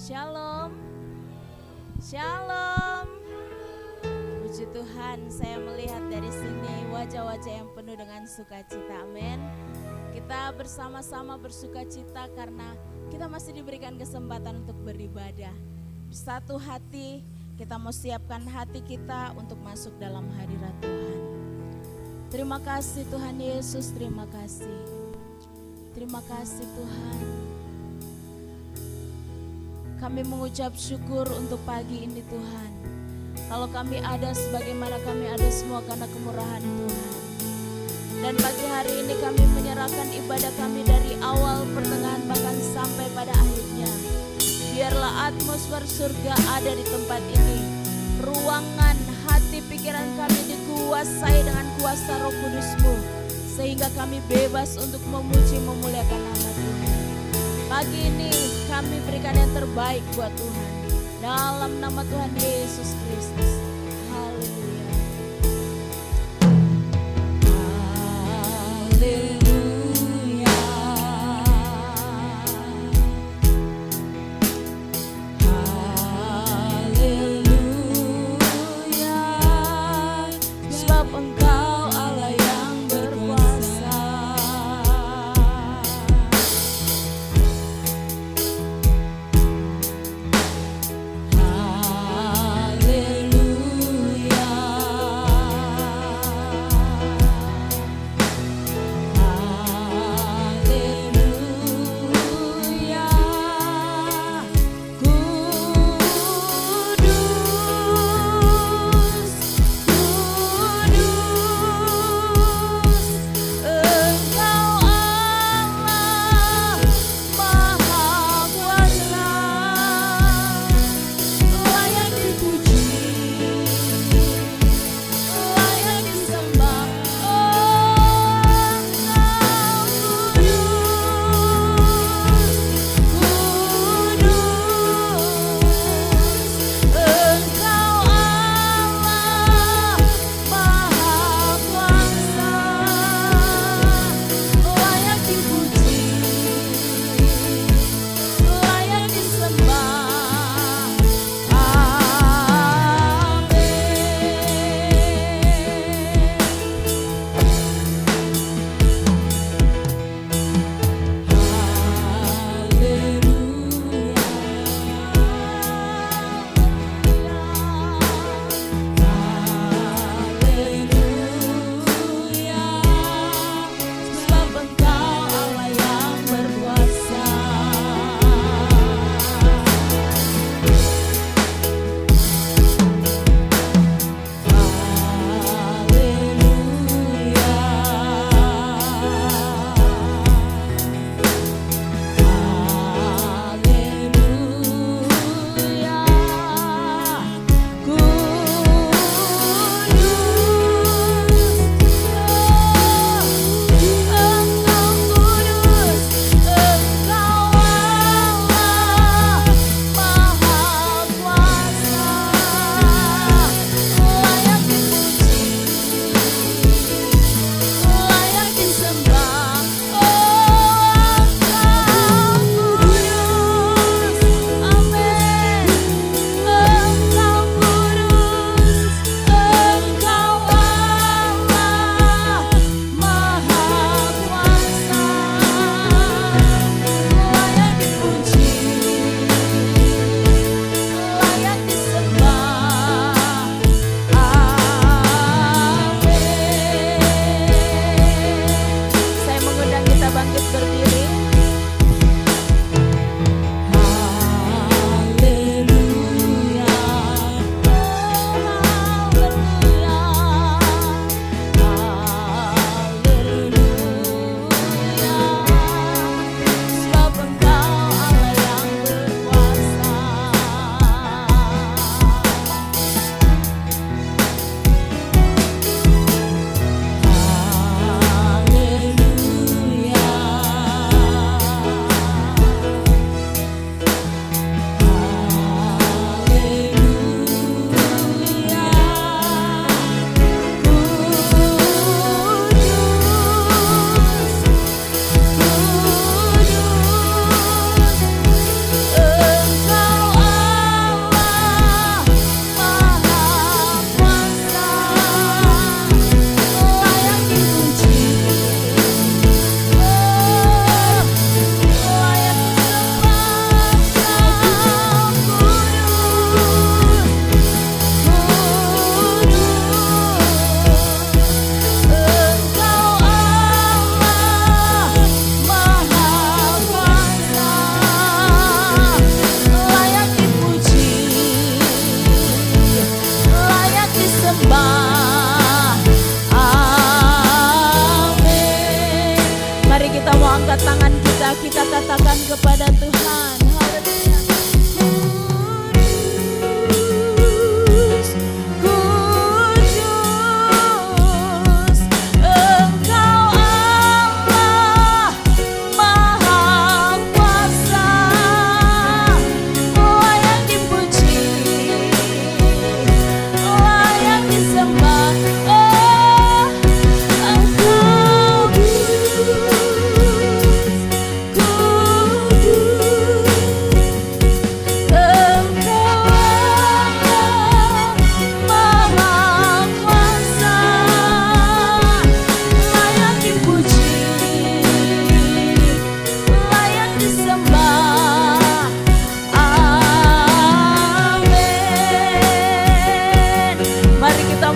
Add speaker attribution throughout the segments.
Speaker 1: Shalom, shalom. Puji Tuhan, saya melihat dari sini wajah-wajah yang penuh dengan sukacita. Amin. Kita bersama-sama bersukacita karena kita masih diberikan kesempatan untuk beribadah. Satu hati, kita mau siapkan hati kita untuk masuk dalam hadirat Tuhan. Terima kasih Tuhan Yesus, terima kasih. Terima kasih Tuhan. Kami mengucap syukur untuk pagi ini Tuhan. Kalau kami ada sebagaimana kami ada semua karena kemurahan Tuhan. Dan pagi hari ini kami menyerahkan ibadah kami dari awal, pertengahan, bahkan sampai pada akhirnya. Biarlah atmosfer surga ada di tempat ini. Ruangan, hati, pikiran kami dikuasai dengan kuasa Roh Kudus-Mu. Sehingga kami bebas untuk memuji, memuliakan nama Tuhan. Pagi ini kami berikan yang terbaik buat Tuhan. Dalam nama Tuhan Yesus Kristus. Haleluya. Haleluya. Haleluya. Sebab Engkau Allah yang berkuasa. Haleluya. kekurangan kita, kita katakan kepada Tuhan. Haleluya.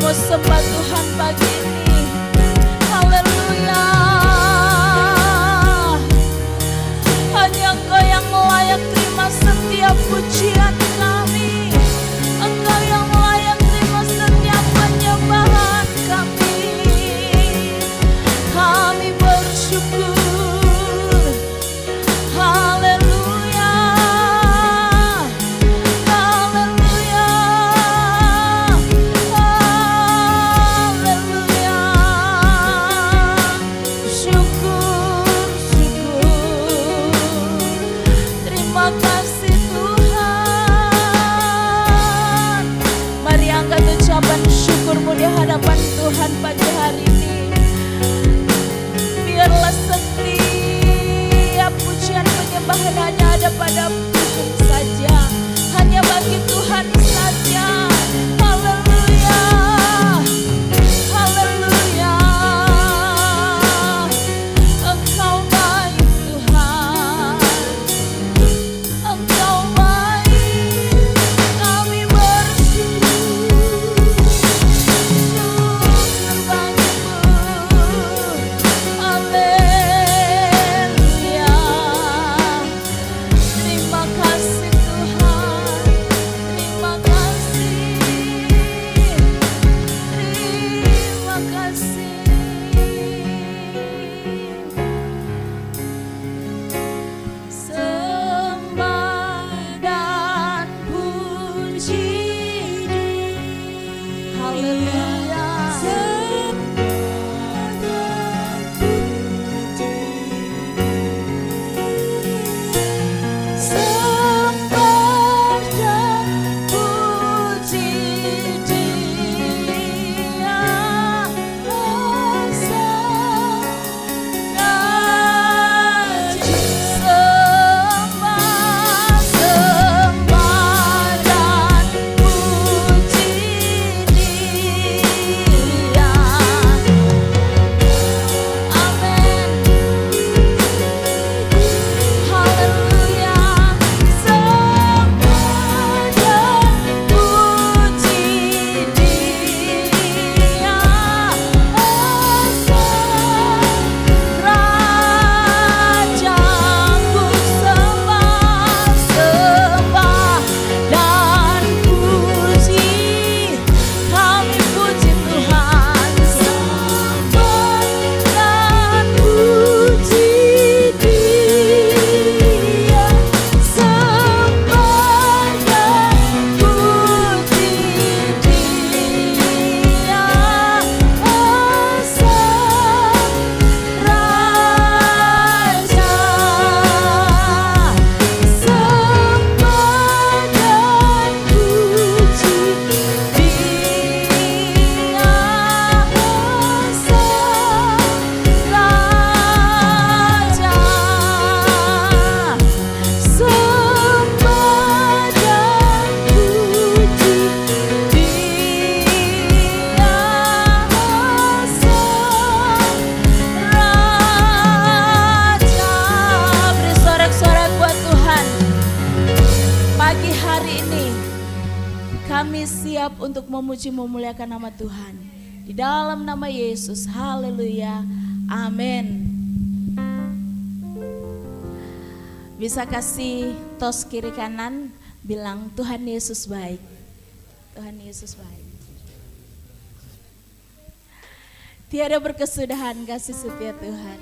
Speaker 1: Sembah Tuhan pagi ini. Haleluya. Hanya Engkau yang layak terima setiap pujian kami. Engkau yang layak terima setiap penyembahan kami. Kami bersyukur. Haleluya. Haleluya. Syukurmu di hadapan Tuhan pagi hari ini. Biarlah setiap pujian penyembahan hanya ada pada Tuhan saja, hanya bagi Tuhan saja. Haleluya, haleluya. Engkau baik Tuhan, Engkau baik, kami bersyukur. Kami siap untuk memuji memuliakan nama Tuhan. Di dalam nama Yesus, haleluya, amin. Bisa kasih tos kiri kanan, bilang Tuhan Yesus baik. Tuhan Yesus baik. Tiada berkesudahan kasih setia Tuhan.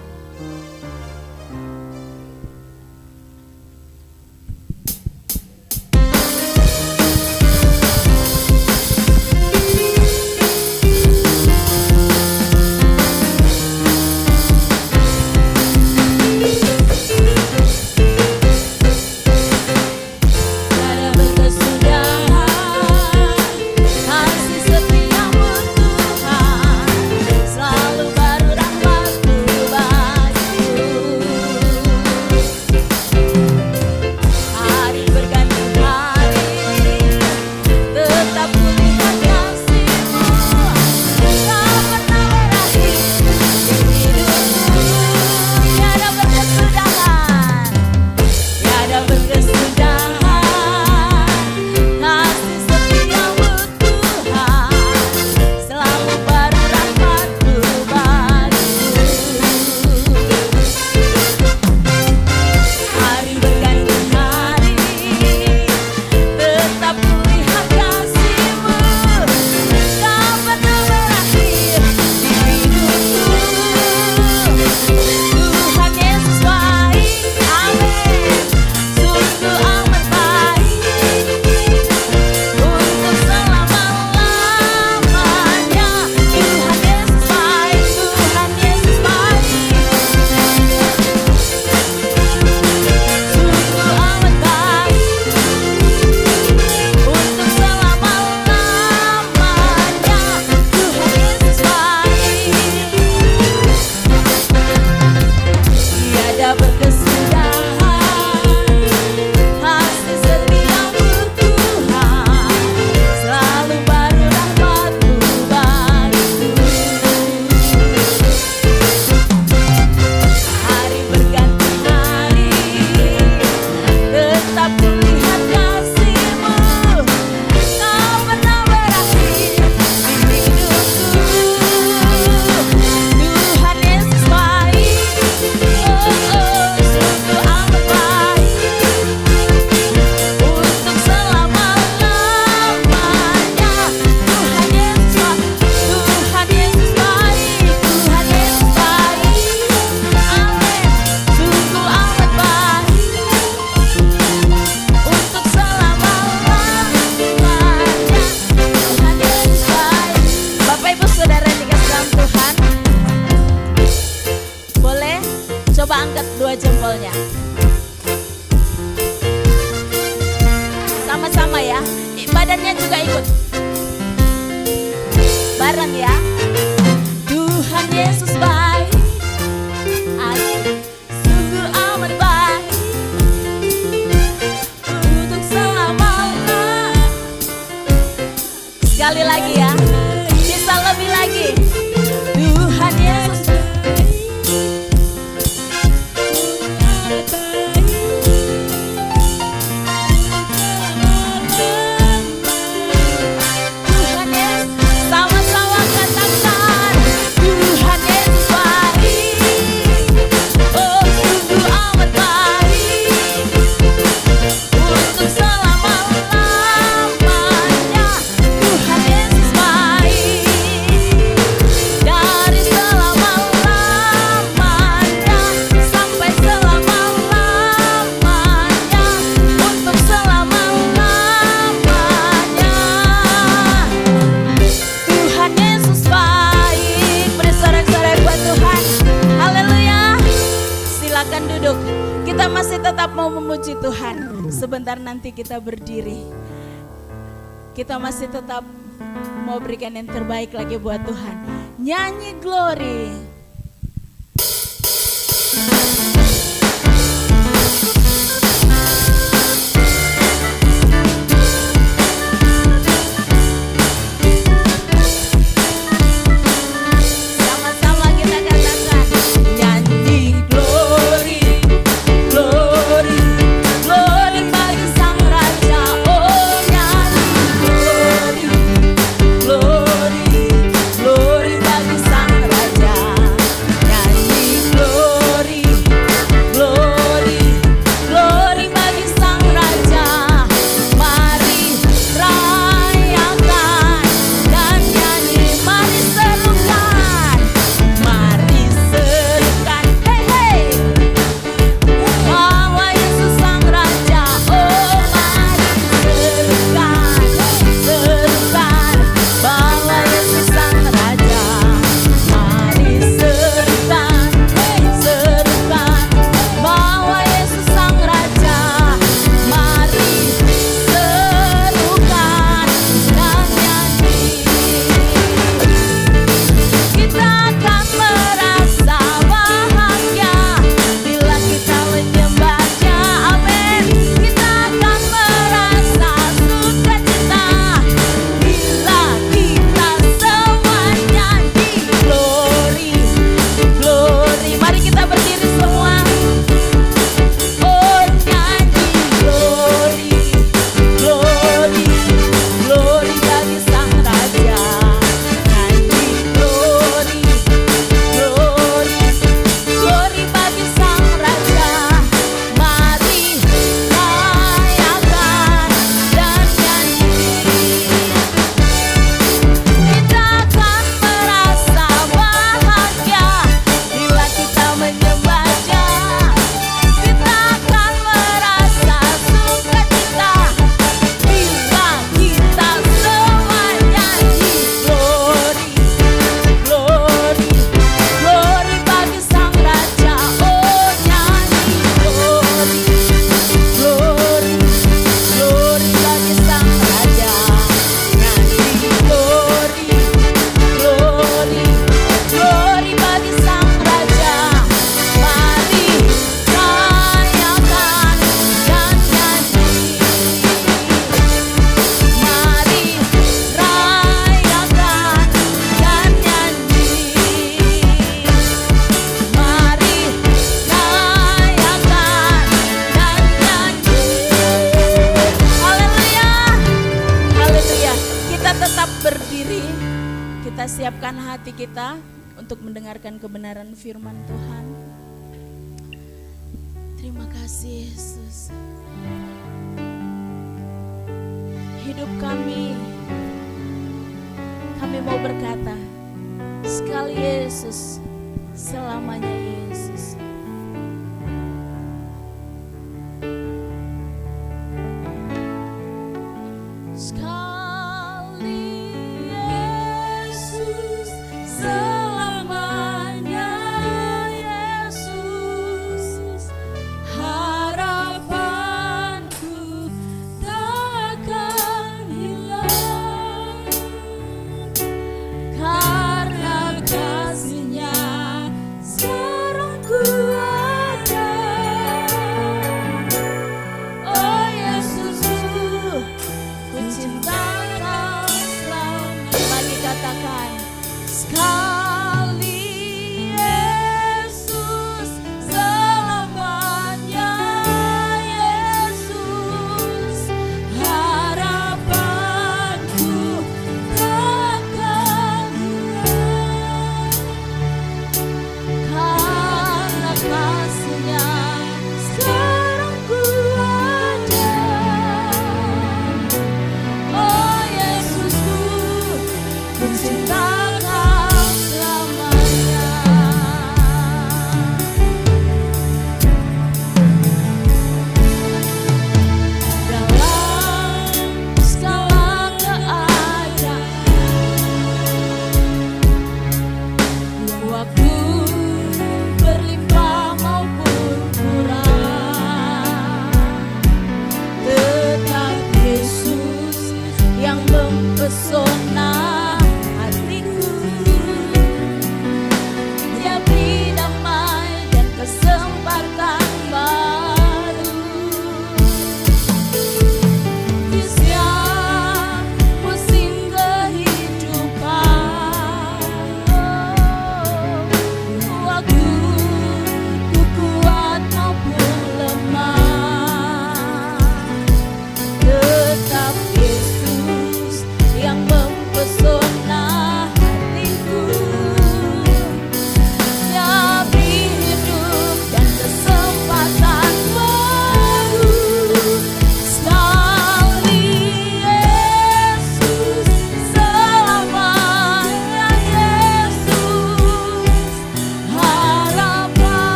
Speaker 1: jempolnya. Sama-sama ya, badannya juga ikut. Bareng ya. Tuhan Yesus baik, asik, sungguh amat baik, untuk selamanya. Sekali lagi ya, bisa lebih lagi. Tuhan Yesus Tuhan. Sebentar nanti kita berdiri. Kita masih tetap mau berikan yang terbaik lagi buat Tuhan. Nyanyi glory. Siapkan hati kita untuk mendengarkan kebenaran firman Tuhan. Terima kasih Yesus. Hidup kami mau berkata, sekali Yesus, selamanya Yesus.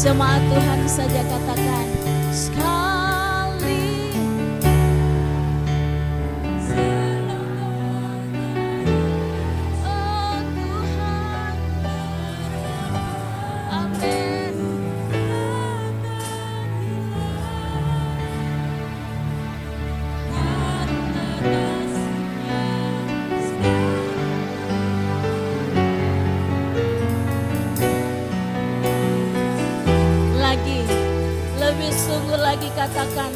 Speaker 1: Jemaat Tuhan saja katakan sekali. Oh Tuhan, amin. Lagi, lebih sungguh lagi katakan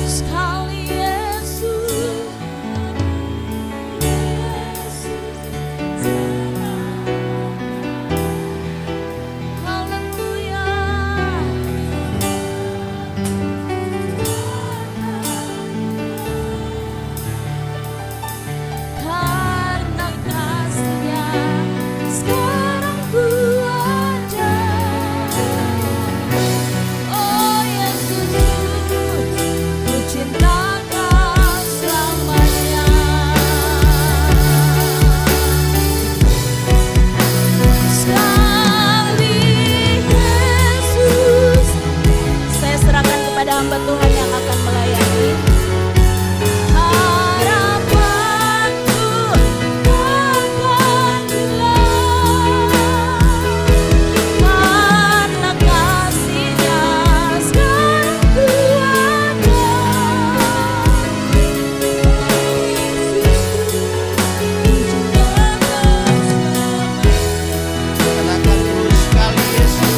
Speaker 1: sekali Yesus. Haleluya. Karena kasih-Nya sekarang ku ada. Oh Yesus, ku cinta Kau selamanya. Sekali Yesus, saya serahkan kepada hamba Tuhan yang akan melayani. Harapanku takkan hilang, karena kasih-Nya sekarang ku ada.
Speaker 2: Katakan terus sekali Yesus,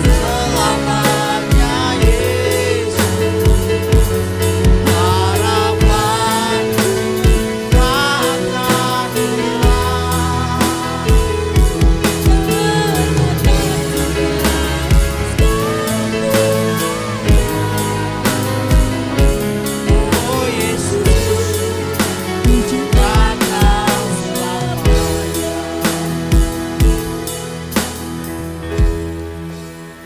Speaker 2: selamanya Yesus, harapanku takkan hilang. Oh Yesus, ku cinta Kau selamanya.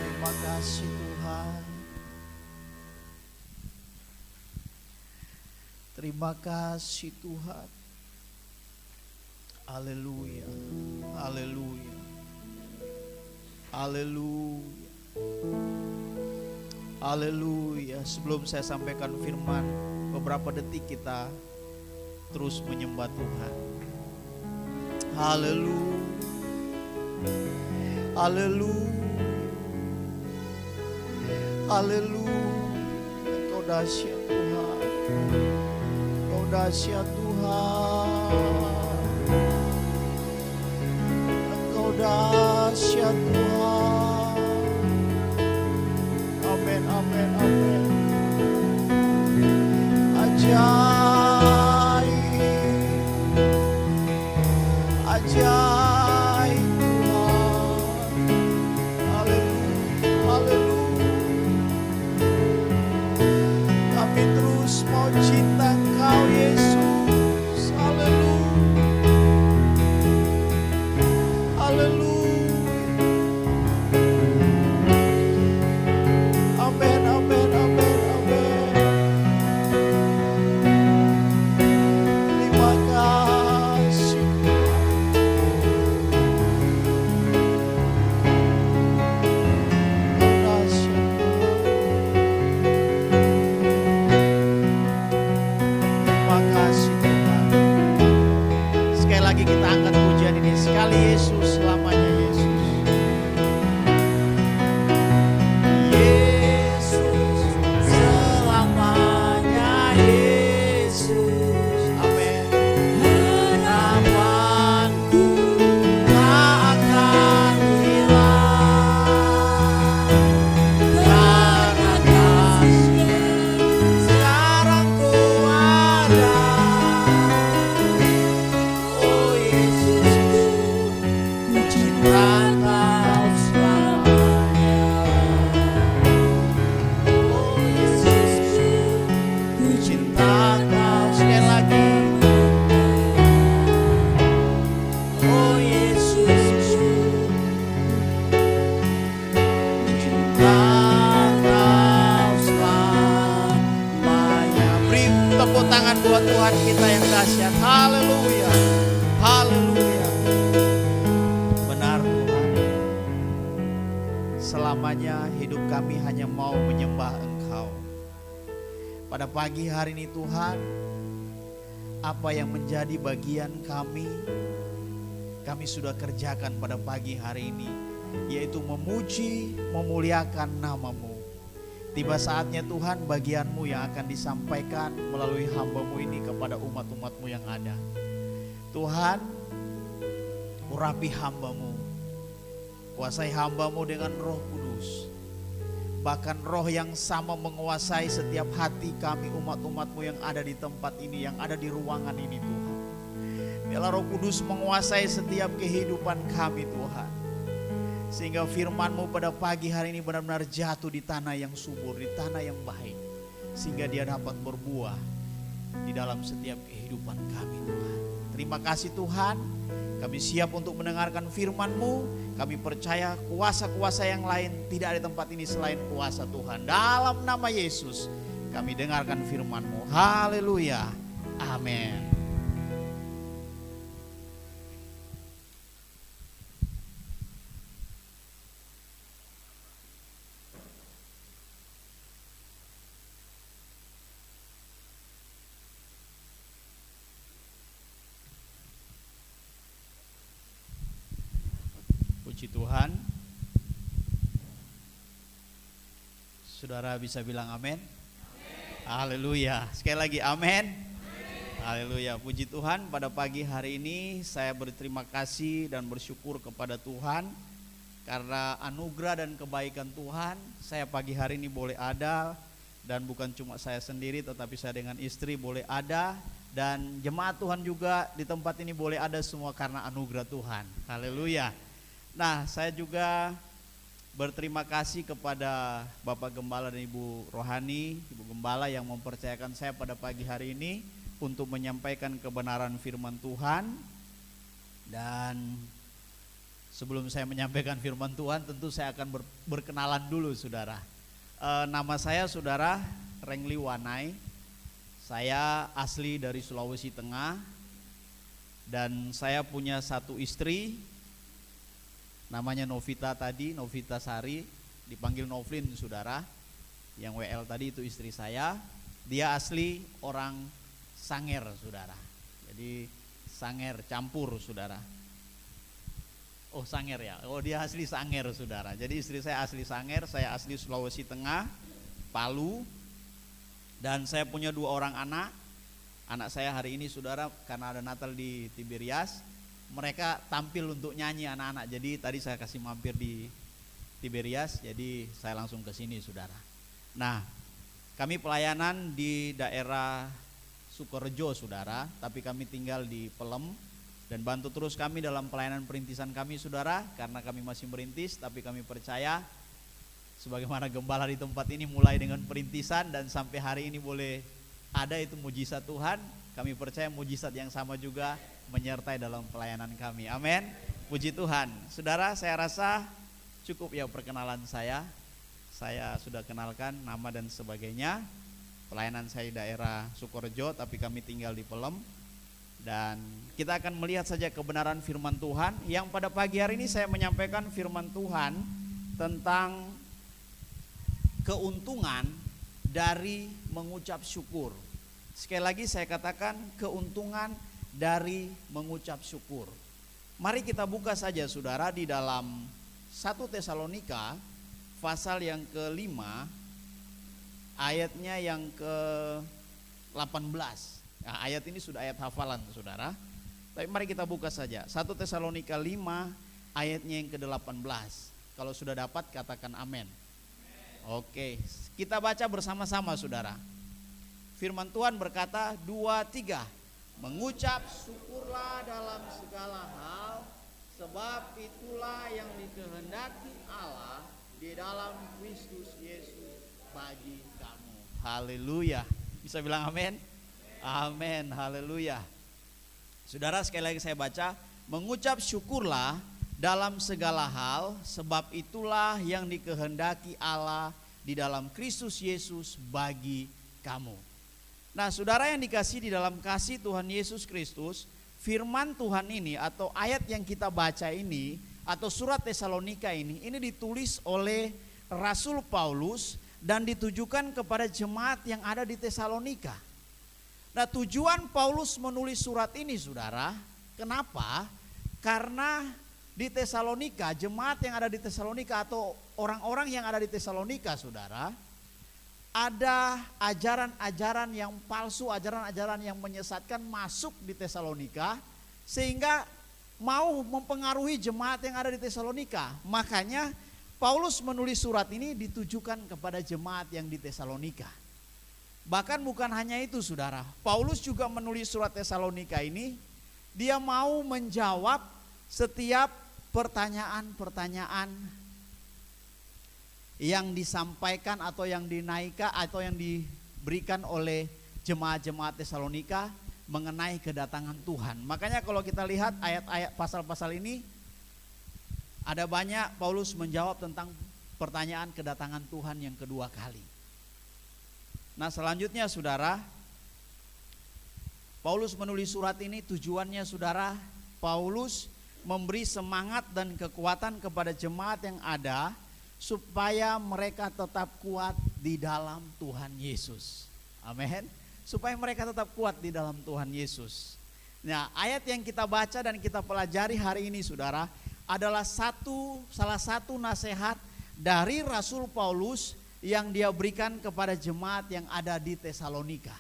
Speaker 2: Terima kasih Tuhan. Terima kasih Tuhan. Haleluya. Haleluya. Haleluya. Haleluya. Sebelum saya sampaikan firman, beberapa detik kita terus menyembah Tuhan. Haleluya. Haleluya. Haleluya. Engkau dahsyat Tuhan. Engkau dahsyat Tuhan. Engkau dahsyat Tuhan. Amin, amin, amin. Ajaib. Ajaib Tuhan. Haleluya. Haleluya. Kami terus mau cinta Kau Yesus. Haleluya. Haleluya. Amin, amin, amin, amin. Terima kasih Tuhan. Dahsyat Tuhan. Terima kasih Tuhan. Sekali lagi kita angkat pujian ini. Sekali Yesus, selamanya Yesus. Yesus, selamanya Yesus. Amin. Harapanku tak akan hilang, karena kasih sekarang ku ada. Oh Yesus, ku cinta selamanya hidup kami hanya mau menyembah Engkau. Pada pagi hari ini Tuhan, apa yang menjadi bagian kami sudah kerjakan pada pagi hari ini, yaitu memuji, memuliakan nama-Mu. Tiba saatnya Tuhan, bagian-Mu yang akan disampaikan melalui hamba-Mu ini kepada umat-umat-Mu yang ada. Tuhan, urapi hamba-Mu, kuasai hamba-Mu dengan Roh Kudus. Bahkan roh yang sama menguasai setiap hati kami umat-umat-Mu yang ada di tempat ini, yang ada di ruangan ini Tuhan. Biarlah Roh Kudus menguasai setiap kehidupan kami Tuhan. Sehingga firman-Mu pada pagi hari ini benar-benar jatuh di tanah yang subur, di tanah yang baik. Sehingga dia dapat berbuah di dalam setiap kehidupan kami Tuhan. Terima kasih Tuhan, kami siap untuk mendengarkan firman-Mu. Kami percaya kuasa-kuasa yang lain tidak ada di tempat ini selain kuasa Tuhan. Dalam nama Yesus kami dengarkan firman-Mu. Haleluya. Amin. Puji Tuhan. Saudara bisa bilang amin? Haleluya. Sekali lagi amin. Haleluya. Puji Tuhan, pada pagi hari ini saya berterima kasih dan bersyukur kepada Tuhan karena anugerah dan kebaikan Tuhan. Saya pagi hari ini boleh ada, dan bukan cuma saya sendiri tetapi saya dengan istri boleh ada, dan jemaat Tuhan juga di tempat ini boleh ada, semua karena anugerah Tuhan. Haleluya. Nah, saya juga berterima kasih kepada Bapak Gembala dan Ibu Rohani, Ibu Gembala yang mempercayakan saya pada pagi hari ini untuk menyampaikan kebenaran firman Tuhan. Dan sebelum saya menyampaikan firman Tuhan, tentu saya akan berkenalan dulu saudara. Nama saya saudara Rengli Wanai. Saya asli dari Sulawesi Tengah, dan saya punya satu istri namanya Novita tadi, Novita Sari, dipanggil Novlin saudara. Yang WL tadi itu istri saya. Dia asli orang Sanger saudara. Jadi Sanger campur saudara. Oh Sanger ya, oh dia asli Sanger saudara. Jadi istri saya asli Sanger, saya asli Sulawesi Tengah, Palu. Dan saya punya 2 orang anak. Anak saya hari ini saudara, karena ada Natal di Tiberias, mereka tampil untuk nyanyi anak-anak. Jadi tadi saya kasih mampir di Tiberias, jadi saya langsung ke sini saudara. Nah, kami pelayanan di daerah Sukorejo saudara, tapi kami tinggal di Pelem, dan bantu terus kami dalam pelayanan perintisan kami saudara, karena kami masih merintis, tapi kami percaya sebagaimana gembala di tempat ini mulai dengan perintisan dan sampai hari ini boleh ada, itu mujizat Tuhan. Kami percaya mujizat yang sama juga menyertai dalam pelayanan kami. Amin. Puji Tuhan. Saudara, saya rasa cukup ya perkenalan saya. Saya sudah kenalkan nama dan sebagainya. Pelayanan saya di daerah Sukorejo, tapi kami tinggal di Pelem. Dan kita akan melihat saja kebenaran firman Tuhan, yang pada pagi hari ini saya menyampaikan firman Tuhan tentang keuntungan dari mengucap syukur. Sekali lagi saya katakan, keuntungan dari mengucap syukur. Mari kita buka saja saudara di dalam 1 Tesalonika pasal yang ke-5 ayatnya yang ke-18. Nah, ayat ini sudah ayat hafalan saudara. Tapi mari kita buka saja 1 Tesalonika 5 ayatnya yang ke-18. Kalau sudah dapat katakan amin. Oke, kita baca bersama-sama saudara. Firman Tuhan berkata 2, 3. Mengucap syukurlah dalam segala hal, sebab itulah yang dikehendaki Allah di dalam Kristus Yesus bagi kamu. Haleluya. Bisa bilang amin? Amin, haleluya. Saudara, sekali lagi saya baca, mengucap syukurlah dalam segala hal, sebab itulah yang dikehendaki Allah di dalam Kristus Yesus bagi kamu. Nah, saudara yang dikasih di dalam kasih Tuhan Yesus Kristus, firman Tuhan ini atau ayat yang kita baca ini atau surat Tesalonika ini ditulis oleh Rasul Paulus dan ditujukan kepada jemaat yang ada di Tesalonika. Nah, tujuan Paulus menulis surat ini, saudara, kenapa? Karena di Tesalonika, jemaat yang ada di Tesalonika atau orang-orang yang ada di Tesalonika, saudara, ada ajaran-ajaran yang palsu, ajaran-ajaran yang menyesatkan masuk di Tesalonika sehingga mau mempengaruhi jemaat yang ada di Tesalonika. Makanya Paulus menulis surat ini ditujukan kepada jemaat yang di Tesalonika. Bahkan bukan hanya itu, saudara, Paulus juga menulis surat Tesalonika ini, dia mau menjawab setiap pertanyaan-pertanyaan yang disampaikan atau yang dinaikkan atau yang diberikan oleh jemaat-jemaat Tesalonika mengenai kedatangan Tuhan. Makanya kalau kita lihat ayat-ayat pasal-pasal ini, ada banyak Paulus menjawab tentang pertanyaan kedatangan Tuhan yang kedua kali. Nah, selanjutnya, saudara, Paulus menulis surat ini tujuannya, saudara, Paulus memberi semangat dan kekuatan kepada jemaat yang ada supaya mereka tetap kuat di dalam Tuhan Yesus. Amin. Supaya mereka tetap kuat di dalam Tuhan Yesus. Nah, ayat yang kita baca dan kita pelajari hari ini, saudara, adalah salah satu nasihat dari Rasul Paulus yang dia berikan kepada jemaat yang ada di Tesalonika.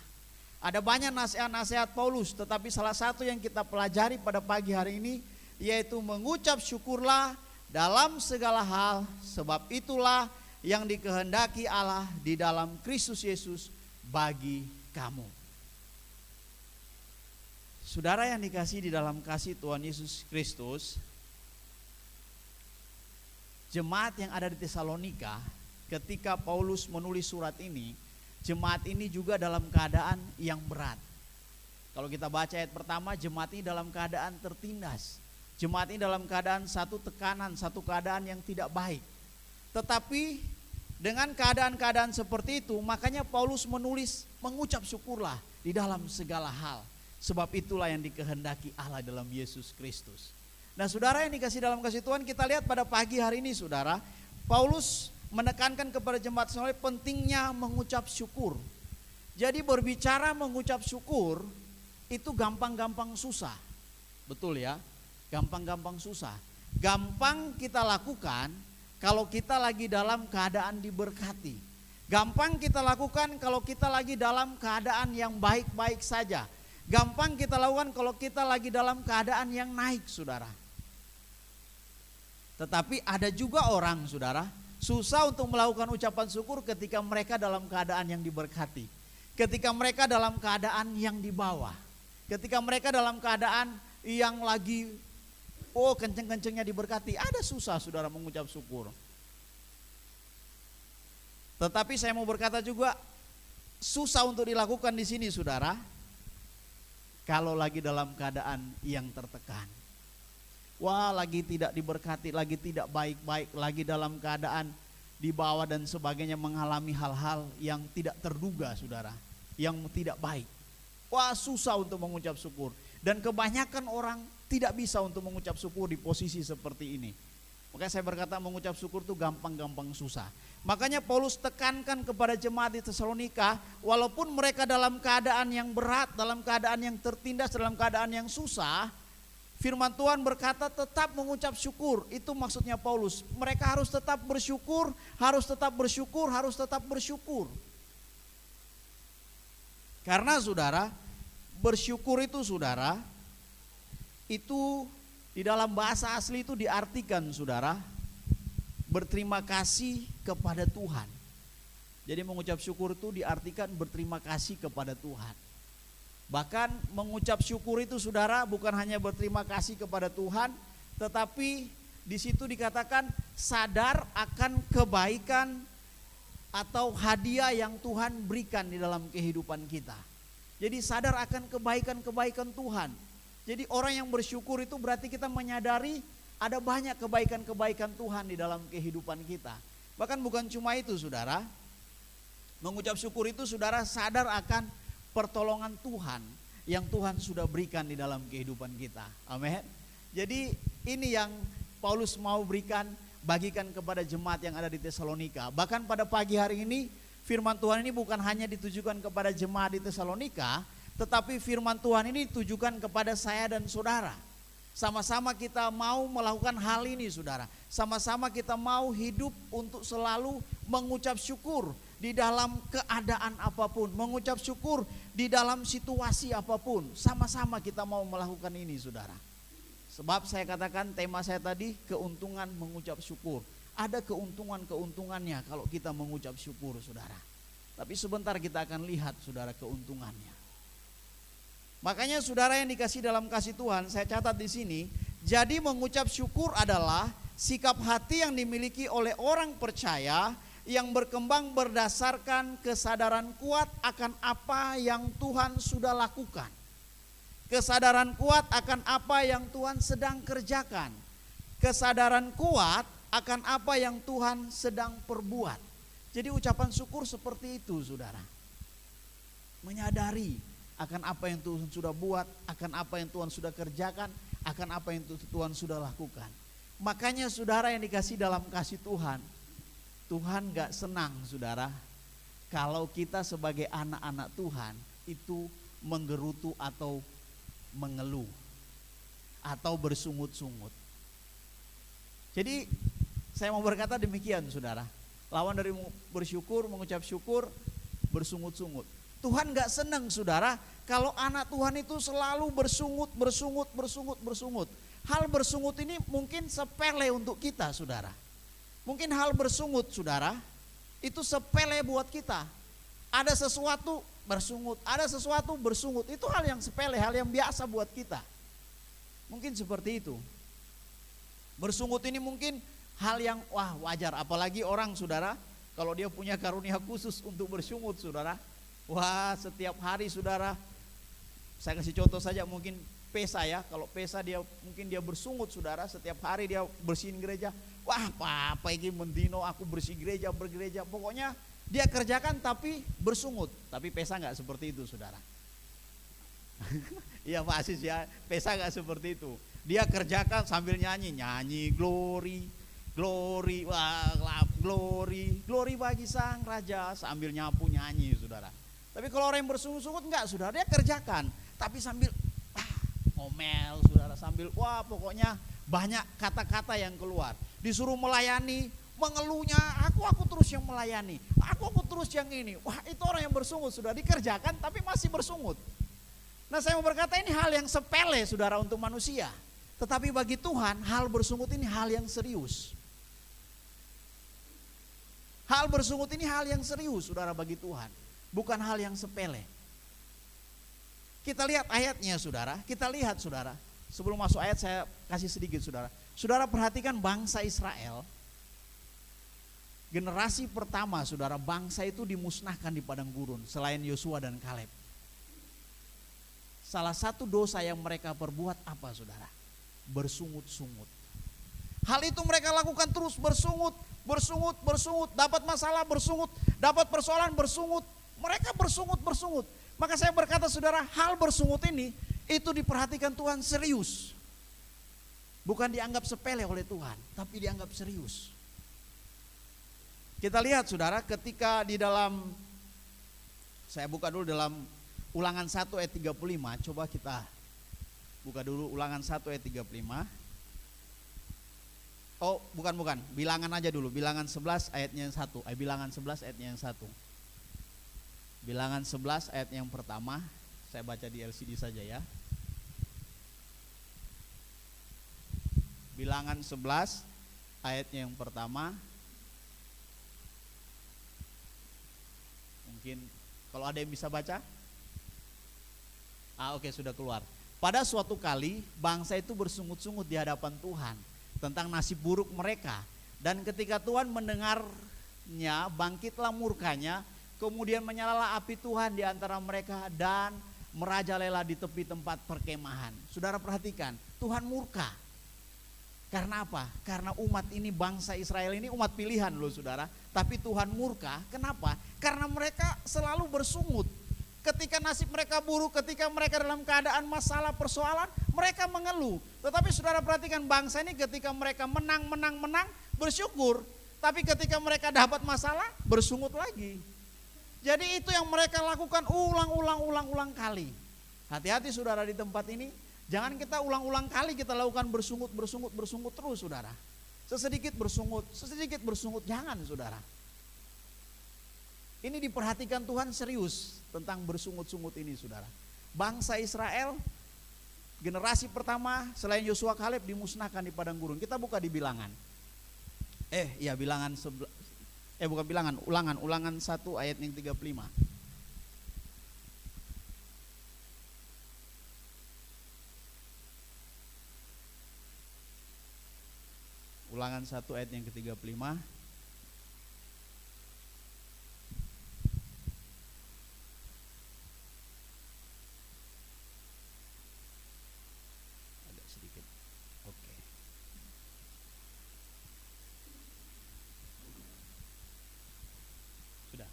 Speaker 2: Ada banyak nasihat-nasihat Paulus, tetapi salah satu yang kita pelajari pada pagi hari ini yaitu mengucap syukurlah dalam segala hal, sebab itulah yang dikehendaki Allah di dalam Kristus Yesus bagi kamu. Saudara yang dikasihi di dalam kasih Tuhan Yesus Kristus, jemaat yang ada di Tesalonika, ketika Paulus menulis surat ini, jemaat ini juga dalam keadaan yang berat. Kalau kita baca ayat pertama, jemaat ini dalam keadaan tertindas. Jemaat ini dalam keadaan satu tekanan, satu keadaan yang tidak baik. Tetapi dengan keadaan-keadaan seperti itu, makanya Paulus menulis mengucap syukurlah di dalam segala hal. Sebab itulah yang dikehendaki Allah dalam Yesus Kristus. Nah, saudara yang dikasih dalam kasih Tuhan, kita lihat pada pagi hari ini, saudara, Paulus menekankan kepada jemaat Tesalonika pentingnya mengucap syukur. Jadi berbicara mengucap syukur itu gampang-gampang susah. Betul ya? Gampang-gampang susah. Gampang kita lakukan kalau kita lagi dalam keadaan diberkati. Gampang kita lakukan kalau kita lagi dalam keadaan yang baik-baik saja. Gampang kita lakukan kalau kita lagi dalam keadaan yang naik, saudara. Tetapi ada juga orang, saudara, susah untuk melakukan ucapan syukur ketika mereka dalam keadaan yang diberkati. Ketika mereka dalam keadaan yang di bawah. Ketika mereka dalam keadaan yang lagi kenceng-kencengnya diberkati. Ada susah, saudara, mengucap syukur. Tetapi saya mau berkata juga susah untuk dilakukan di sini, saudara, kalau lagi dalam keadaan yang tertekan. Wah, lagi tidak diberkati, lagi tidak baik-baik, lagi dalam keadaan di bawah dan sebagainya, mengalami hal-hal yang tidak terduga, saudara, yang tidak baik. Wah, susah untuk mengucap syukur. Dan kebanyakan orang tidak bisa untuk mengucap syukur di posisi seperti ini. Makanya saya berkata mengucap syukur itu gampang-gampang susah. Makanya Paulus tekankan kepada jemaat di Tesalonika, walaupun mereka dalam keadaan yang berat, dalam keadaan yang tertindas, dalam keadaan yang susah, firman Tuhan berkata tetap mengucap syukur. Itu maksudnya Paulus. Mereka harus tetap bersyukur, harus tetap bersyukur, harus tetap bersyukur. Karena, saudara, bersyukur itu, saudara, itu di dalam bahasa asli itu diartikan, saudara, berterima kasih kepada Tuhan. Jadi mengucap syukur itu diartikan berterima kasih kepada Tuhan. Bahkan mengucap syukur itu, saudara, bukan hanya berterima kasih kepada Tuhan, tetapi di situ dikatakan sadar akan kebaikan atau hadiah yang Tuhan berikan di dalam kehidupan kita. Jadi sadar akan kebaikan-kebaikan Tuhan. Jadi orang yang bersyukur itu berarti kita menyadari ada banyak kebaikan-kebaikan Tuhan di dalam kehidupan kita. Bahkan bukan cuma itu, saudara. Mengucap syukur itu, saudara, sadar akan pertolongan Tuhan yang Tuhan sudah berikan di dalam kehidupan kita. Amin. Jadi ini yang Paulus mau berikan bagikan kepada jemaat yang ada di Tesalonika. Bahkan pada pagi hari ini firman Tuhan ini bukan hanya ditujukan kepada jemaat di Tesalonika, tetapi firman Tuhan ini ditujukan kepada saya dan saudara. Sama-sama kita mau melakukan hal ini saudara. Sama-sama kita mau hidup untuk selalu mengucap syukur di dalam keadaan apapun. Mengucap syukur di dalam situasi apapun. Sama-sama kita mau melakukan ini saudara. Sebab saya katakan tema saya tadi keuntungan mengucap syukur. Ada keuntungan-keuntungannya kalau kita mengucap syukur saudara. Tapi sebentar kita akan lihat saudara keuntungannya. Makanya saudara yang dikasih dalam kasih Tuhan, saya catat di sini, jadi mengucap syukur adalah sikap hati yang dimiliki oleh orang percaya yang berkembang berdasarkan kesadaran kuat akan apa yang Tuhan sudah lakukan. Kesadaran kuat akan apa yang Tuhan sedang kerjakan. Kesadaran kuat akan apa yang Tuhan sedang perbuat. Jadi ucapan syukur seperti itu saudara. Menyadari akan apa yang Tuhan sudah buat, akan apa yang Tuhan sudah kerjakan, akan apa yang Tuhan sudah lakukan. Makanya saudara yang dikasih dalam kasih Tuhan, Tuhan gak senang saudara kalau kita sebagai anak-anak Tuhan itu menggerutu atau mengeluh atau bersungut-sungut. Jadi saya mau berkata demikian saudara, lawan dari bersyukur, mengucap syukur, bersungut-sungut. Tuhan gak senang saudara kalau anak Tuhan itu selalu bersungut. Hal bersungut ini mungkin sepele untuk kita saudara. Mungkin hal bersungut saudara itu sepele buat kita. Ada sesuatu bersungut, itu hal yang sepele, hal yang biasa buat kita. Mungkin seperti itu. Bersungut ini mungkin hal yang wajar, apalagi orang saudara kalau dia punya karunia khusus untuk bersungut saudara. Wah, setiap hari saudara, saya kasih contoh saja mungkin Pesa ya, kalau Pesa mungkin dia bersungut saudara, setiap hari dia bersihin gereja. Wah, apa ini mendino aku bersih gereja, bergereja, pokoknya dia kerjakan tapi bersungut. Tapi Pesa nggak seperti itu saudara. Iya Pak Asis ya, Pesa nggak seperti itu. Dia kerjakan sambil nyanyi glory, wah glory bagi sang raja, sambil nyapu nyanyi saudara. Tapi kalau orang yang bersungut-sungut enggak saudara, dia kerjakan tapi sambil ngomel saudara, sambil pokoknya banyak kata-kata yang keluar. Disuruh melayani, mengeluhnya, aku terus yang melayani, aku terus yang ini. Wah, itu orang yang bersungut sudah dikerjakan tapi masih bersungut. Nah, saya mau berkata ini hal yang sepele saudara untuk manusia. Tetapi bagi Tuhan hal bersungut ini hal yang serius. Hal bersungut ini hal yang serius saudara bagi Tuhan. Bukan hal yang sepele. Kita lihat ayatnya saudara. Kita lihat saudara. Sebelum masuk ayat saya kasih sedikit saudara. Saudara perhatikan bangsa Israel. Generasi pertama saudara, bangsa itu dimusnahkan di padang gurun selain Yosua dan Kaleb. Salah satu dosa yang mereka perbuat apa saudara? Bersungut-sungut. Hal itu mereka lakukan terus, bersungut. Dapat masalah bersungut, dapat persoalan bersungut. Mereka bersungut. Maka saya berkata saudara, hal bersungut ini itu diperhatikan Tuhan serius. Bukan dianggap sepele oleh Tuhan, tapi dianggap serius. Kita lihat saudara, ketika di dalam, saya buka dulu dalam Ulangan 1 ayat 35, coba kita buka dulu Ulangan 1 ayat 35. Oh, bukan, bilangan aja dulu, bilangan 11 ayatnya yang 1. Bilangan 11 ayatnya yang 1. Bilangan 11 ayat yang pertama, saya baca di LCD saja ya. Bilangan 11 ayat yang pertama. Mungkin kalau ada yang bisa baca. Oke, sudah keluar. Pada suatu kali bangsa itu bersungut-sungut di hadapan Tuhan tentang nasib buruk mereka. Dan ketika Tuhan mendengarnya, bangkitlah murkanya, kemudian menyalalah api Tuhan di antara mereka dan merajalela di tepi tempat perkemahan. Saudara perhatikan, Tuhan murka. Karena apa? Karena umat ini, bangsa Israel ini umat pilihan loh saudara. Tapi Tuhan murka, kenapa? Karena mereka selalu bersungut. Ketika nasib mereka buruk, ketika mereka dalam keadaan masalah persoalan, mereka mengeluh. Tetapi saudara perhatikan bangsa ini ketika mereka menang, bersyukur. Tapi ketika mereka dapat masalah, bersungut lagi. Jadi itu yang mereka lakukan ulang kali. Hati-hati saudara di tempat ini, jangan kita ulang kali kita lakukan bersungut terus saudara. Sesedikit bersungut, jangan saudara. Ini diperhatikan Tuhan serius tentang bersungut-sungut ini saudara. Bangsa Israel, generasi pertama selain Yosua Kaleb dimusnahkan di padang gurun. Kita buka di Bilangan. Bukan Bilangan, Ulangan 1 ayat yang 35. Ulangan 1 ayat yang ke-35. Agak sedikit. Oke. Sudah.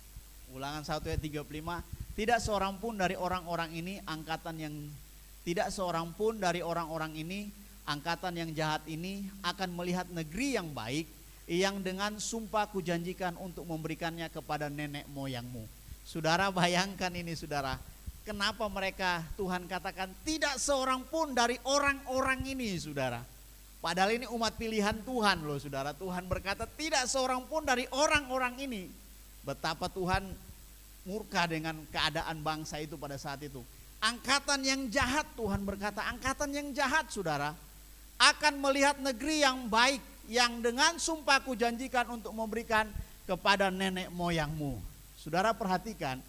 Speaker 2: Ulangan 1 ayat 35. Tidak seorang pun dari orang-orang ini angkatan yang jahat ini akan melihat negeri yang baik yang dengan sumpah kujanjikan untuk memberikannya kepada nenek moyangmu. Saudara bayangkan ini saudara, kenapa mereka Tuhan katakan tidak seorang pun dari orang-orang ini saudara. Padahal ini umat pilihan Tuhan loh saudara. Tuhan berkata tidak seorang pun dari orang-orang ini. Betapa Tuhan murka dengan keadaan bangsa itu pada saat itu. Angkatan yang jahat, Tuhan berkata angkatan yang jahat saudara akan melihat negeri yang baik yang dengan sumpah kujanjikan untuk memberikan kepada nenek moyangmu. Saudara perhatikan,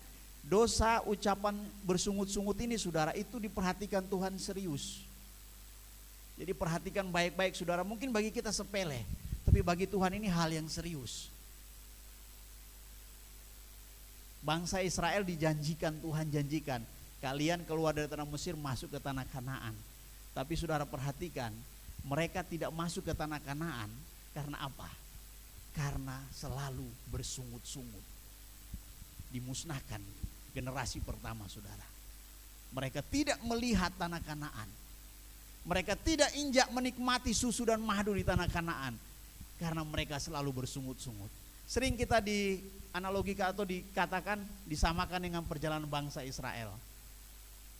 Speaker 2: dosa ucapan bersungut-sungut ini saudara itu diperhatikan Tuhan serius. Jadi perhatikan baik-baik saudara, mungkin bagi kita sepele, tapi bagi Tuhan ini hal yang serius. Bangsa Israel dijanjikan, Tuhan janjikan, kalian keluar dari tanah Mesir masuk ke tanah Kanaan. Tapi saudara perhatikan, mereka tidak masuk ke tanah Kanaan karena apa? Karena selalu bersungut-sungut. Dimusnahkan generasi pertama saudara. Mereka tidak melihat tanah Kanaan. Mereka tidak injak menikmati susu dan madu di tanah Kanaan karena mereka selalu bersungut-sungut. Sering kita dianalogikan atau dikatakan disamakan dengan perjalanan bangsa Israel.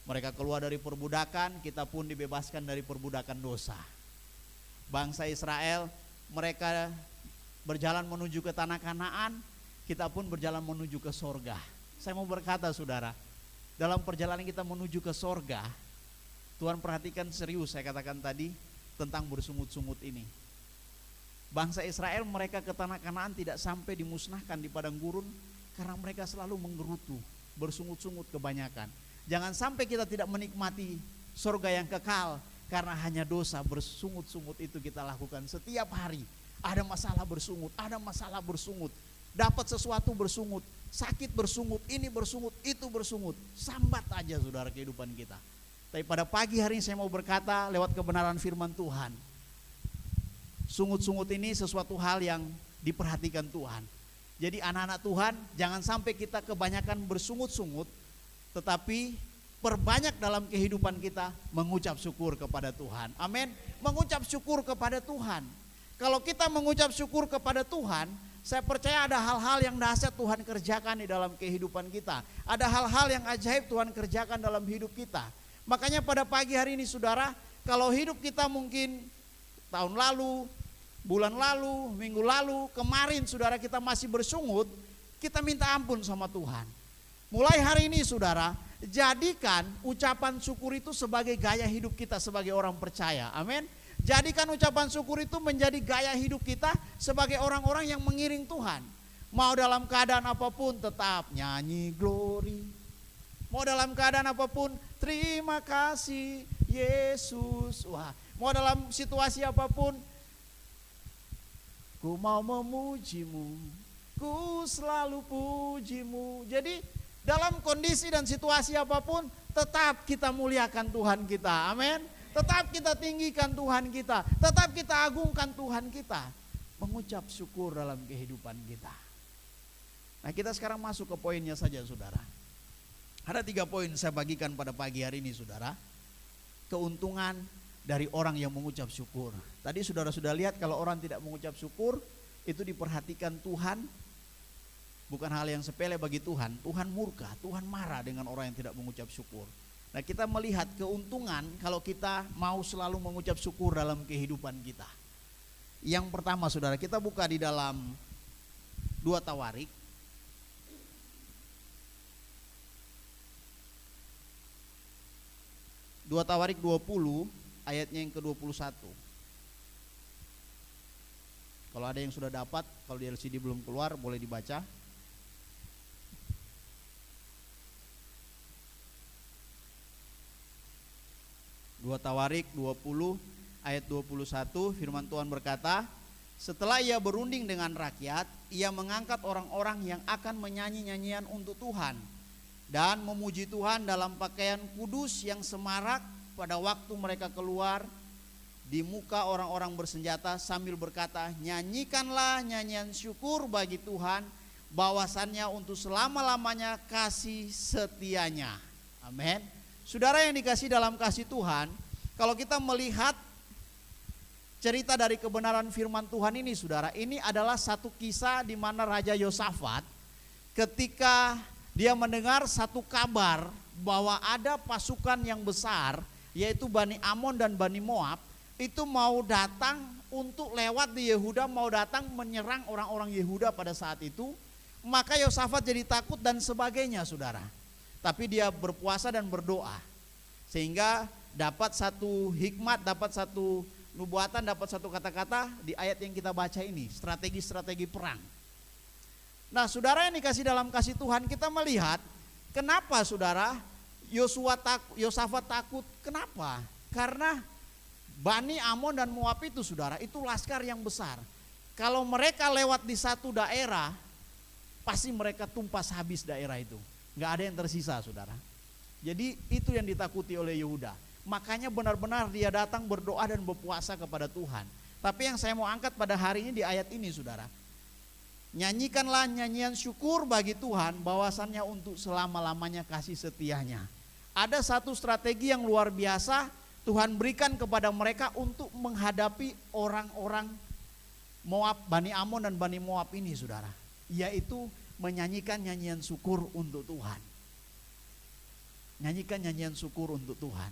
Speaker 2: Mereka keluar dari perbudakan, kita pun dibebaskan dari perbudakan dosa. Bangsa Israel, mereka berjalan menuju ke tanah Kanaan, kita pun berjalan menuju ke sorga. Saya mau berkata saudara, dalam perjalanan kita menuju ke sorga, Tuhan perhatikan serius saya katakan tadi tentang bersungut-sungut ini. Bangsa Israel mereka ke tanah Kanaan tidak sampai dimusnahkan di padang gurun karena mereka selalu menggerutu, bersungut-sungut kebanyakan. Jangan sampai kita tidak menikmati sorga yang kekal karena hanya dosa bersungut-sungut itu kita lakukan setiap hari. Ada masalah bersungut, dapat sesuatu bersungut, sakit bersungut, ini bersungut, itu bersungut. Sambat aja saudara kehidupan kita. Tapi pada pagi hari ini saya mau berkata lewat kebenaran firman Tuhan. Sungut-sungut ini sesuatu hal yang diperhatikan Tuhan. Jadi anak-anak Tuhan jangan sampai kita kebanyakan bersungut-sungut, tetapi perbanyak dalam kehidupan kita mengucap syukur kepada Tuhan. Amin. Mengucap syukur kepada Tuhan. Kalau kita mengucap syukur kepada Tuhan, saya percaya ada hal-hal yang dahsyat Tuhan kerjakan di dalam kehidupan kita. Ada hal-hal yang ajaib Tuhan kerjakan dalam hidup kita. Makanya pada pagi hari ini saudara, kalau hidup kita mungkin tahun lalu, bulan lalu, minggu lalu, kemarin saudara kita masih bersungut, kita minta ampun sama Tuhan. Mulai hari ini saudara, jadikan ucapan syukur itu sebagai gaya hidup kita sebagai orang percaya. Amin. Jadikan ucapan syukur itu menjadi gaya hidup kita sebagai orang-orang yang mengiring Tuhan. Mau dalam keadaan apapun tetap nyanyi glory. Mau dalam keadaan apapun terima kasih Yesus. Wah, mau dalam situasi apapun ku mau memujimu, ku selalu pujimu. Jadi dalam kondisi dan situasi apapun tetap kita muliakan Tuhan kita. Amin. Tetap kita tinggikan Tuhan kita, tetap kita agungkan Tuhan kita. Mengucap syukur dalam kehidupan kita. Nah kita sekarang masuk ke poinnya saja saudara. Ada 3 poin saya bagikan pada pagi hari ini saudara. Keuntungan dari orang yang mengucap syukur. Tadi saudara sudah lihat kalau orang tidak mengucap syukur, itu diperhatikan Tuhan, bukan hal yang sepele bagi Tuhan. Tuhan murka, Tuhan marah dengan orang yang tidak mengucap syukur. Nah, kita melihat keuntungan kalau kita mau selalu mengucap syukur dalam kehidupan kita. Yang pertama saudara, kita buka di dalam 2 Tawarik. 2 Tawarik 20 ayatnya yang ke-21. Kalau ada yang sudah dapat, kalau di LCD belum keluar boleh dibaca. 2 Tawarik 20 ayat 21, firman Tuhan berkata, setelah ia berunding dengan rakyat, ia mengangkat orang-orang yang akan menyanyi nyanyian untuk Tuhan dan memuji Tuhan dalam pakaian kudus yang semarak pada waktu mereka keluar di muka orang-orang bersenjata sambil berkata, nyanyikanlah nyanyian syukur bagi Tuhan, bahwasannya untuk selama-lamanya kasih setianya. Amin. Saudara yang dikasih dalam kasih Tuhan, kalau kita melihat cerita dari kebenaran firman Tuhan ini saudara, ini adalah satu kisah di mana Raja Yosafat ketika dia mendengar satu kabar bahwa ada pasukan yang besar, yaitu Bani Amon dan Bani Moab, itu mau datang untuk lewat di Yehuda, mau datang menyerang orang-orang Yehuda pada saat itu. Maka Yosafat jadi takut dan sebagainya saudara. Tapi dia berpuasa dan berdoa, sehingga dapat satu hikmat, dapat satu nubuatan, dapat satu kata-kata di ayat yang kita baca ini, strategi-strategi perang. Nah saudara yang dikasih dalam kasih Tuhan, kita melihat kenapa saudara Yosafat takut. Kenapa? Karena Bani Amon dan Moab itu saudara, itu laskar yang besar. Kalau mereka lewat di satu daerah, pasti mereka tumpas habis daerah itu. Gak ada yang tersisa saudara. Jadi itu yang ditakuti oleh Yehuda. Makanya benar-benar dia datang berdoa dan berpuasa kepada Tuhan. Tapi yang saya mau angkat pada hari ini di ayat ini saudara, nyanyikanlah nyanyian syukur bagi Tuhan, bahwasannya untuk selama-lamanya kasih setianya. Ada satu strategi yang luar biasa Tuhan berikan kepada mereka untuk menghadapi orang-orang Moab, Bani Amon dan Bani Moab ini saudara, yaitu menyanyikan nyanyian syukur untuk Tuhan. Nyanyikan nyanyian syukur untuk Tuhan.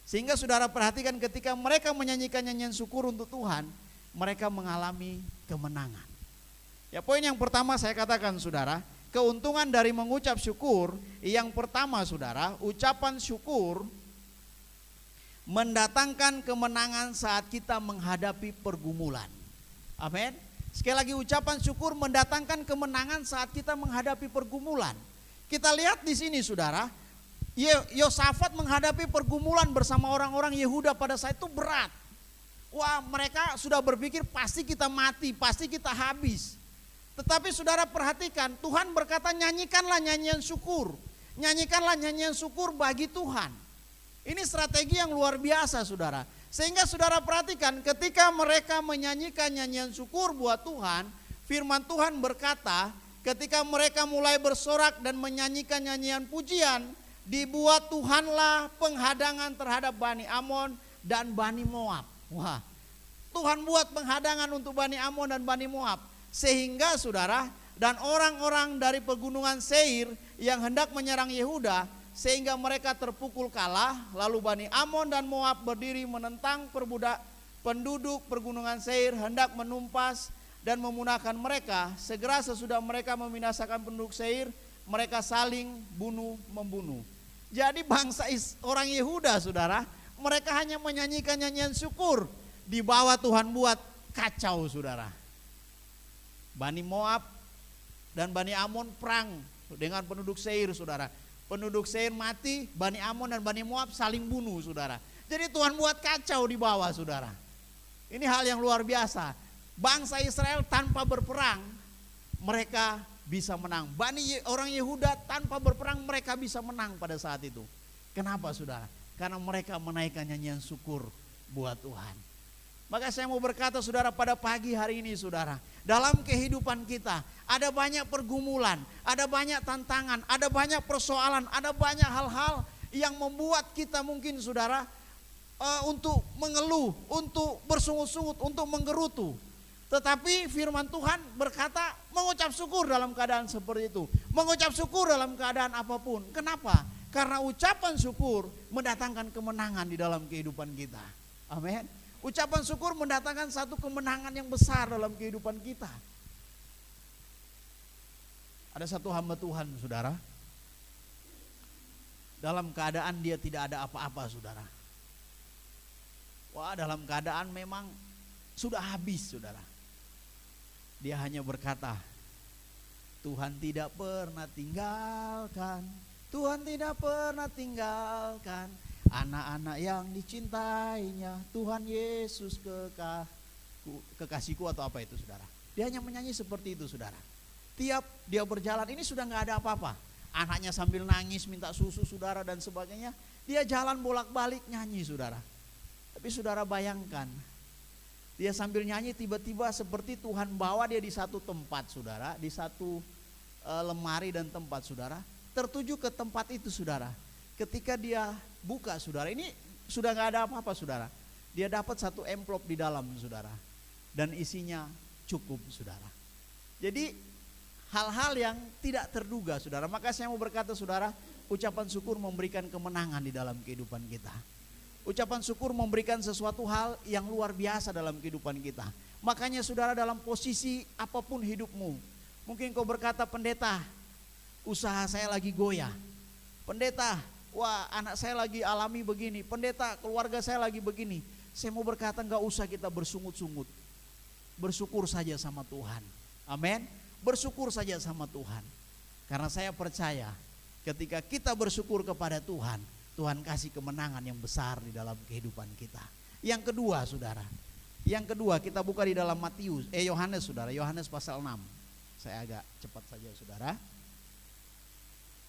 Speaker 2: Sehingga saudara perhatikan ketika mereka menyanyikan nyanyian syukur untuk Tuhan, mereka mengalami kemenangan. Ya, poin yang pertama saya katakan saudara, keuntungan dari mengucap syukur, yang pertama saudara, ucapan syukur mendatangkan kemenangan saat kita menghadapi pergumulan. Amin. Sekali lagi, ucapan syukur mendatangkan kemenangan saat kita menghadapi pergumulan. Kita lihat di sini saudara, Yosafat menghadapi pergumulan bersama orang-orang Yehuda pada saat itu berat. Wah, mereka sudah berpikir pasti kita mati, pasti kita habis. Tetapi saudara perhatikan, Tuhan berkata nyanyikanlah nyanyian syukur. Nyanyikanlah nyanyian syukur bagi Tuhan. Ini strategi yang luar biasa saudara. Sehingga saudara perhatikan ketika mereka menyanyikan nyanyian syukur buat Tuhan, firman Tuhan berkata ketika mereka mulai bersorak dan menyanyikan nyanyian pujian, dibuat Tuhanlah penghadangan terhadap Bani Amon dan Bani Moab. Wah, Tuhan buat penghadangan untuk Bani Amon dan Bani Moab. Sehingga saudara, dan orang-orang dari pegunungan Seir yang hendak menyerang Yehuda, sehingga mereka terpukul kalah. Lalu Bani Amon dan Moab berdiri menentang penduduk pergunungan Seir, hendak menumpas dan memunahkan mereka. Segera sesudah mereka membinasakan penduduk Seir, mereka saling bunuh-membunuh. Jadi bangsa orang Yehuda saudara, mereka hanya menyanyikan nyanyian syukur, di bawah Tuhan buat kacau saudara. Bani Moab dan Bani Amon perang dengan penduduk Seir saudara. Penduduk Seir mati, Bani Amon dan Bani Moab saling bunuh saudara. Jadi Tuhan buat kacau di bawah saudara. Ini hal yang luar biasa. Bangsa Israel tanpa berperang mereka bisa menang. Orang Yehuda tanpa berperang mereka bisa menang pada saat itu. Kenapa saudara? Karena mereka menaikkan nyanyian syukur buat Tuhan. Maka saya mau berkata saudara pada pagi hari ini saudara, dalam kehidupan kita ada banyak pergumulan, ada banyak tantangan, ada banyak persoalan, ada banyak hal-hal yang membuat kita mungkin saudara untuk mengeluh, untuk bersungut-sungut, untuk menggerutu. Tetapi firman Tuhan berkata mengucap syukur dalam keadaan seperti itu. Mengucap syukur dalam keadaan apapun. Kenapa? Karena ucapan syukur mendatangkan kemenangan di dalam kehidupan kita. Amin. Ucapan syukur mendatangkan satu kemenangan yang besar dalam kehidupan kita. Ada satu hamba Tuhan, saudara. Dalam keadaan dia tidak ada apa-apa, saudara. Wah, dalam keadaan memang sudah habis, saudara. Dia hanya berkata, Tuhan tidak pernah tinggalkan, Tuhan tidak pernah tinggalkan anak-anak yang dicintainya, Tuhan Yesus kekasihku, atau apa itu, saudara. Dia hanya menyanyi seperti itu, saudara. Tiap dia berjalan, ini sudah gak ada apa-apa. Anaknya sambil nangis minta susu, saudara, dan sebagainya. Dia jalan bolak-balik nyanyi, saudara. Tapi saudara bayangkan, dia sambil nyanyi tiba-tiba seperti Tuhan bawa dia di satu tempat, saudara, di satu lemari dan tempat, saudara, tertuju ke tempat itu, saudara. Ketika dia buka, saudara, ini sudah gak ada apa-apa, saudara. Dia dapat satu amplop di dalam, saudara, dan isinya cukup, saudara. Jadi hal-hal yang tidak terduga, saudara. Maka saya mau berkata, saudara, ucapan syukur memberikan kemenangan di dalam kehidupan kita. Ucapan syukur memberikan sesuatu hal yang luar biasa dalam kehidupan kita. Makanya saudara, dalam posisi apapun hidupmu, mungkin kau berkata, pendeta, usaha saya lagi goyah. Pendeta, wah anak saya lagi alami begini. Pendeta, keluarga saya lagi begini. Saya mau berkata, gak usah kita bersungut-sungut. Bersyukur saja sama Tuhan. Amin. Bersyukur saja sama Tuhan. Karena saya percaya ketika kita bersyukur kepada Tuhan, Tuhan kasih kemenangan yang besar di dalam kehidupan kita. Yang kedua, saudara. Yang kedua, kita buka di dalam Yohanes, saudara. Yohanes pasal 6. Saya agak cepat saja, saudara.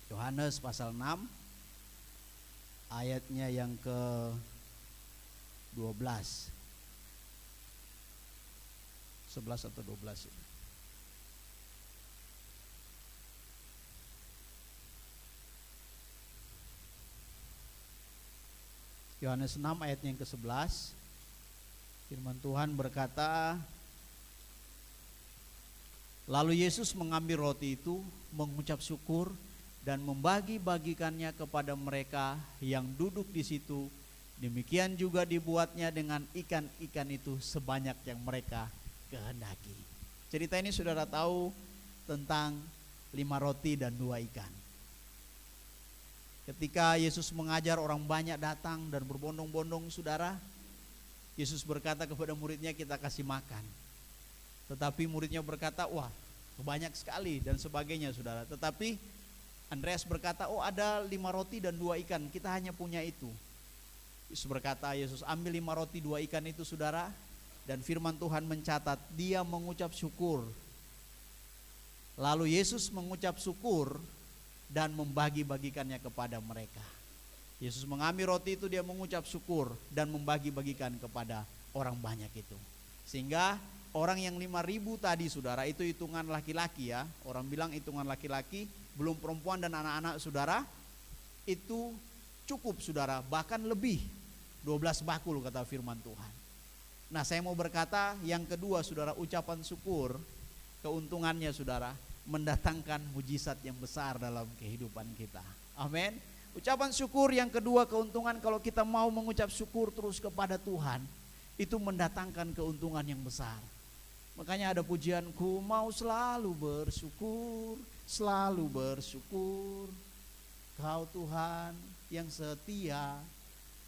Speaker 2: Yohanes pasal 6 ayatnya yang ke 12. 11 atau 12 itu. Yohanes 6 ayatnya yang ke-11. Firman Tuhan berkata, lalu Yesus mengambil roti itu, mengucap syukur dan membagi-bagikannya kepada mereka yang duduk di situ. Demikian juga dibuatnya dengan ikan-ikan itu sebanyak yang mereka kehendaki. Cerita ini saudara tahu tentang 5 roti dan 2 ikan. Ketika Yesus mengajar, orang banyak datang dan berbondong-bondong, saudara. Yesus berkata kepada muridnya, kita kasih makan. Tetapi muridnya berkata, wah banyak sekali dan sebagainya, saudara. Tetapi Andreas berkata, oh ada 5 roti dan 2 ikan, kita hanya punya itu. Yesus berkata, Yesus ambil 5 roti 2 ikan itu, saudara. Dan firman Tuhan mencatat, dia mengucap syukur. Lalu Yesus mengucap syukur dan membagi-bagikannya kepada mereka. Yesus mengambil roti itu, dia mengucap syukur dan membagi-bagikan kepada orang banyak itu. Sehingga orang yang 5.000 tadi, saudara, itu hitungan laki-laki ya. Orang bilang hitungan laki-laki, belum perempuan dan anak-anak, saudara. Itu cukup, saudara, bahkan lebih 12 bakul kata firman Tuhan. Nah, saya mau berkata yang kedua, saudara, ucapan syukur, keuntungannya, saudara, mendatangkan mujizat yang besar dalam kehidupan kita. Amin. Ucapan syukur yang kedua, keuntungan kalau kita mau mengucap syukur terus kepada Tuhan, itu mendatangkan keuntungan yang besar. Makanya ada pujianku, mau selalu bersyukur, selalu bersyukur. Kau Tuhan yang setia,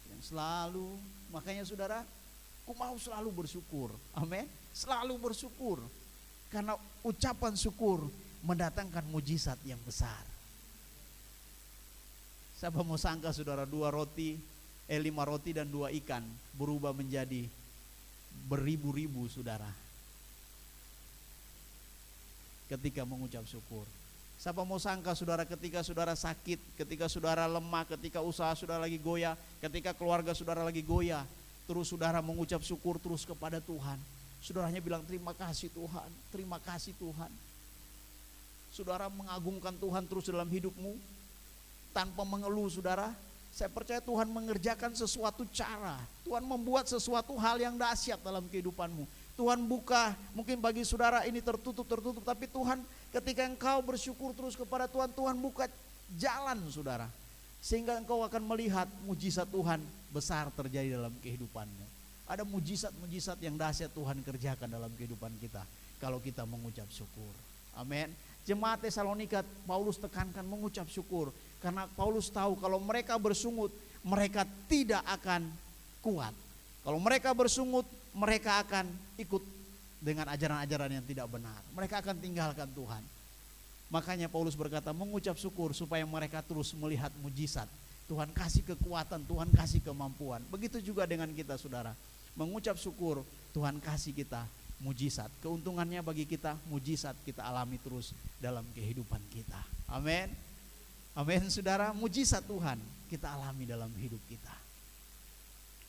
Speaker 2: yang selalu. Makanya saudara, ku mau selalu bersyukur. Amin. Selalu bersyukur. Karena ucapan syukur mendatangkan mujizat yang besar. Siapa mau sangka, saudara, 5 roti dan 2 ikan berubah menjadi beribu-ribu, saudara, ketika mengucap syukur. Siapa mau sangka, saudara, ketika saudara sakit, ketika saudara lemah, ketika usaha saudara lagi goyah, ketika keluarga saudara lagi goyah, terus saudara mengucap syukur terus kepada Tuhan. Saudaranya bilang, terima kasih Tuhan, terima kasih Tuhan. Saudara mengagungkan Tuhan terus dalam hidupmu, tanpa mengeluh, saudara. Saya percaya Tuhan mengerjakan sesuatu cara. Tuhan membuat sesuatu hal yang dahsyat dalam kehidupanmu. Tuhan buka, mungkin bagi saudara ini tertutup, tapi Tuhan ketika engkau bersyukur terus kepada Tuhan, Tuhan buka jalan saudara. Sehingga engkau akan melihat mujizat Tuhan besar terjadi dalam kehidupanmu. Ada mujizat-mujizat yang dahsyat Tuhan kerjakan dalam kehidupan kita kalau kita mengucap syukur. Amin. Jemaat Tesalonika, Paulus tekankan mengucap syukur. Karena Paulus tahu kalau mereka bersungut, mereka tidak akan kuat. Kalau mereka bersungut, mereka akan ikut dengan ajaran-ajaran yang tidak benar. Mereka akan tinggalkan Tuhan. Makanya Paulus berkata mengucap syukur supaya mereka terus melihat mujizat. Tuhan kasih kekuatan, Tuhan kasih kemampuan. Begitu juga dengan kita saudara. Mengucap syukur, Tuhan kasih kita mujizat. Keuntungannya bagi kita, mujizat kita alami terus dalam kehidupan kita. Amin. Amin saudara, mujizat Tuhan kita alami dalam hidup kita.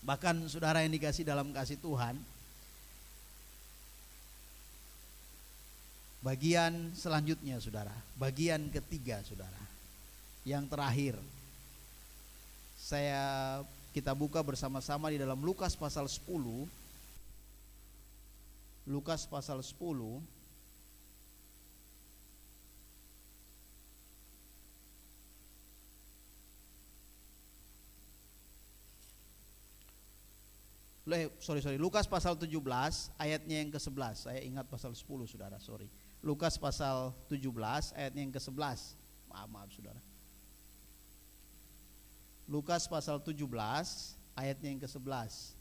Speaker 2: Bahkan saudara yang dikasih dalam kasih Tuhan, bagian selanjutnya saudara, bagian ketiga saudara, yang terakhir, kita buka bersama-sama di dalam Lukas pasal 10. Lukas pasal 10 Lukas pasal 17 ayatnya yang ke-11. Saya ingat pasal 10 saudara, sorry. Lukas pasal 17 ayatnya yang ke-11. Maaf saudara. Lukas pasal 17 ayatnya yang ke-11.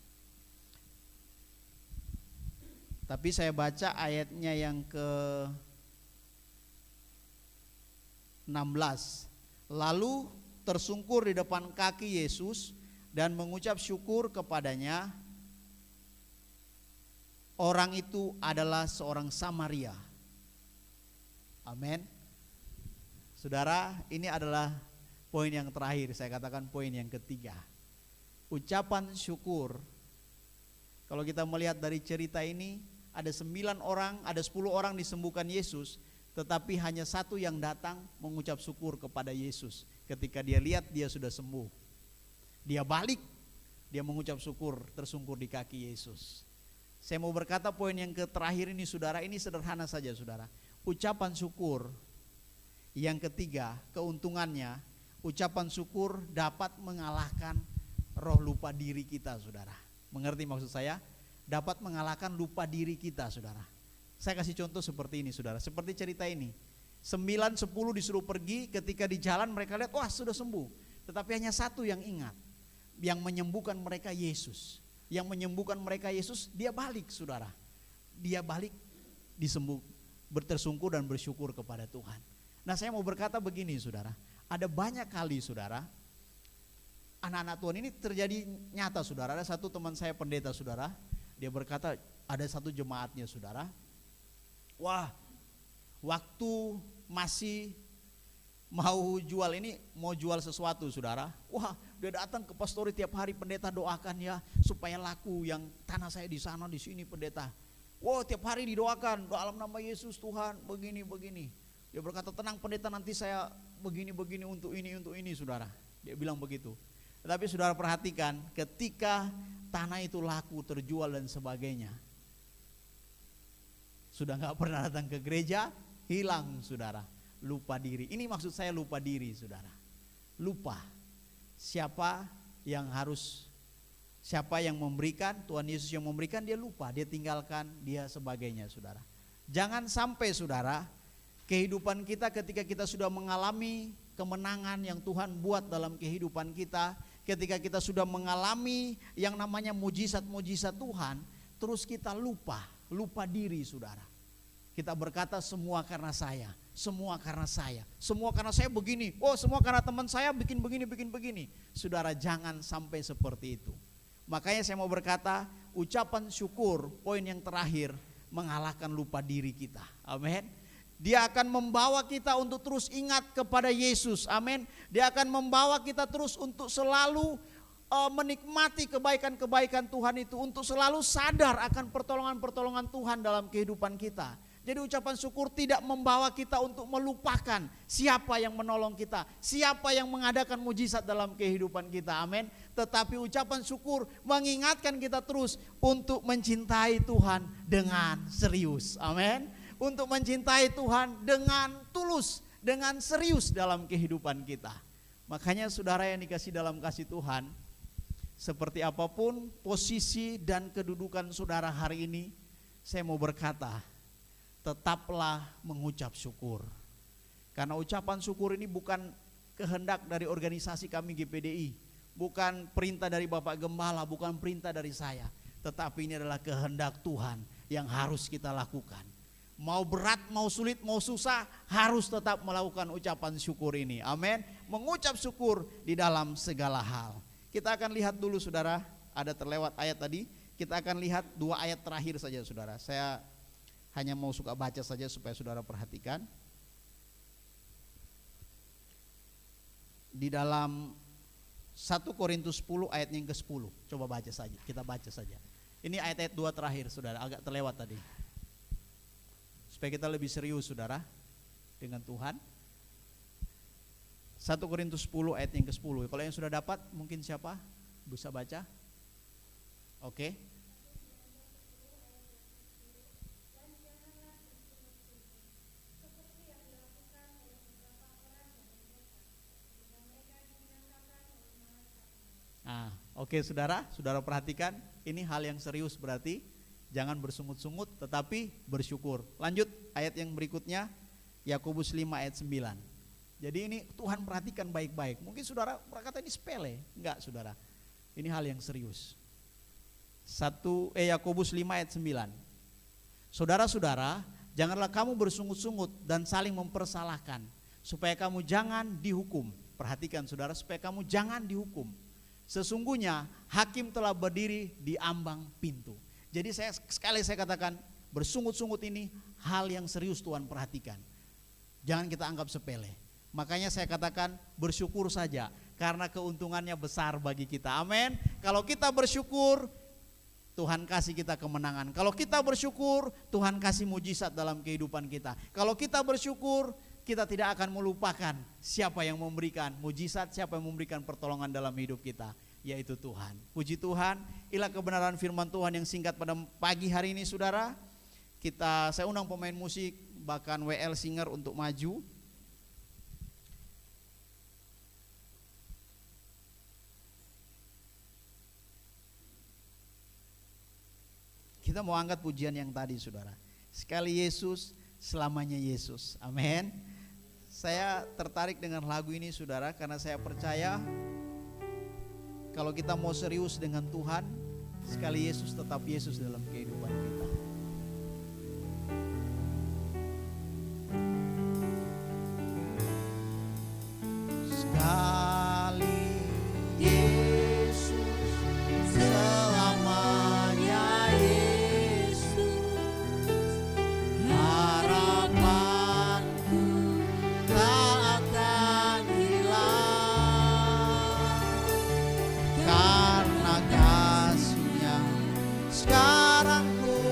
Speaker 2: Tapi saya baca ayatnya yang ke-16. Lalu tersungkur di depan kaki Yesus dan mengucap syukur kepadanya. Orang itu adalah seorang Samaria. Amin. Saudara, ini adalah poin yang terakhir, saya katakan poin yang ketiga. Ucapan syukur. Kalau kita melihat dari cerita ini, ada 9 orang, ada 10 orang disembuhkan Yesus, tetapi hanya satu yang datang mengucap syukur kepada Yesus. Ketika dia lihat dia sudah sembuh, dia balik, dia mengucap syukur, tersungkur di kaki Yesus. Saya mau berkata poin yang terakhir ini saudara, ini sederhana saja saudara. Ucapan syukur yang ketiga, keuntungannya, ucapan syukur dapat mengalahkan roh lupa diri kita saudara. Mengerti maksud saya? Dapat mengalahkan lupa diri kita saudara. Saya kasih contoh seperti ini saudara, seperti cerita ini. 9-10 disuruh pergi, ketika di jalan mereka lihat wah sudah sembuh. Tetapi hanya satu yang ingat, yang menyembuhkan mereka Yesus. Yang menyembuhkan mereka Yesus, dia balik saudara. Dia balik, disembuh, bertersungkur dan bersyukur kepada Tuhan. Nah saya mau berkata begini saudara, ada banyak kali saudara, anak-anak Tuhan ini terjadi nyata saudara. Ada satu teman saya pendeta saudara, dia berkata ada satu jemaatnya saudara, wah waktu masih mau jual sesuatu saudara, wah dia datang ke pastori tiap hari, pendeta doakan ya supaya laku yang tanah saya di sana di sini pendeta. Wah tiap hari didoakan dalam nama Yesus Tuhan begini. Dia berkata tenang pendeta, nanti saya begini untuk ini saudara. Dia bilang begitu. Tetapi saudara perhatikan, ketika tanah itu laku terjual dan sebagainya, sudah gak pernah datang ke gereja, hilang saudara. Lupa diri. Ini maksud saya lupa diri saudara. Lupa siapa yang memberikan, Tuhan Yesus yang memberikan, dia lupa, dia tinggalkan, dia sebagainya saudara. Jangan sampai saudara, kehidupan kita ketika kita sudah mengalami kemenangan yang Tuhan buat dalam kehidupan kita, ketika kita sudah mengalami yang namanya mujizat-mujizat Tuhan, terus kita lupa diri saudara. Kita berkata semua karena saya begini, oh semua karena teman saya bikin begini. Saudara jangan sampai seperti itu. Makanya saya mau berkata, ucapan syukur poin yang terakhir mengalahkan lupa diri kita. Amin. Dia akan membawa kita untuk terus ingat kepada Yesus. Amin. Dia akan membawa kita terus untuk selalu menikmati kebaikan-kebaikan Tuhan itu, untuk selalu sadar akan pertolongan-pertolongan Tuhan dalam kehidupan kita. Jadi ucapan syukur tidak membawa kita untuk melupakan siapa yang menolong kita, siapa yang mengadakan mujizat dalam kehidupan kita, amin. Tetapi ucapan syukur mengingatkan kita terus untuk mencintai Tuhan dengan serius, amin. Untuk mencintai Tuhan dengan tulus, dengan serius dalam kehidupan kita. Makanya saudara yang dikasih dalam kasih Tuhan, seperti apapun posisi dan kedudukan saudara hari ini, saya mau berkata, tetaplah mengucap syukur. Karena ucapan syukur ini bukan kehendak dari organisasi kami GPDI, bukan perintah dari Bapak Gembala, bukan perintah dari saya, tetapi ini adalah kehendak Tuhan yang harus kita lakukan. Mau berat, mau sulit, mau susah, harus tetap melakukan ucapan syukur ini. Amin. Mengucap syukur di dalam segala hal. Kita akan lihat dulu saudara, ada terlewat ayat tadi. Kita akan lihat 2 ayat terakhir saja saudara. Saya hanya mau suka baca saja supaya saudara perhatikan. Di dalam 1 Korintus 10 ayat yang ke-10. Coba baca saja, kita baca saja. Ini ayat-ayat 2 terakhir saudara, agak terlewat tadi. Supaya kita lebih serius saudara dengan Tuhan. 1 Korintus 10 ayat yang ke-10. Kalau yang sudah dapat mungkin siapa bisa baca? Oke. Oke saudara perhatikan, ini hal yang serius berarti jangan bersungut-sungut tetapi bersyukur. Lanjut ayat yang berikutnya, Yakobus 5 ayat 9. Jadi ini Tuhan perhatikan baik-baik. Mungkin saudara berkata ini sepele, enggak saudara. Ini hal yang serius. Yakobus 5 ayat 9. Saudara-saudara, janganlah kamu bersungut-sungut dan saling mempersalahkan, supaya kamu jangan dihukum. Perhatikan saudara, supaya kamu jangan dihukum. Sesungguhnya hakim telah berdiri di ambang pintu. Jadi saya katakan, bersungut-sungut ini hal yang serius Tuhan perhatikan. Jangan kita anggap sepele. Makanya saya katakan bersyukur saja, karena keuntungannya besar bagi kita. Amin. Kalau kita bersyukur, Tuhan kasih kita kemenangan. Kalau kita bersyukur, Tuhan kasih mujizat dalam kehidupan kita. Kalau kita bersyukur, kita tidak akan melupakan siapa yang memberikan mujizat, siapa yang memberikan pertolongan dalam hidup kita, yaitu Tuhan. Puji Tuhan, inilah kebenaran firman Tuhan yang singkat pada pagi hari ini saudara. Saya undang pemain musik, bahkan WL Singer untuk maju. Kita mau angkat pujian yang tadi saudara. Sekali Yesus, selamanya Yesus. Amin. Saya tertarik dengan lagu ini saudara, karena saya percaya kalau kita mau serius dengan Tuhan, sekali Yesus tetap Yesus dalam kehidupan kita. Sekali Yesus, selamanya Yesus, harapanku tak akan hilang, karena kasih-Nya sekarang ku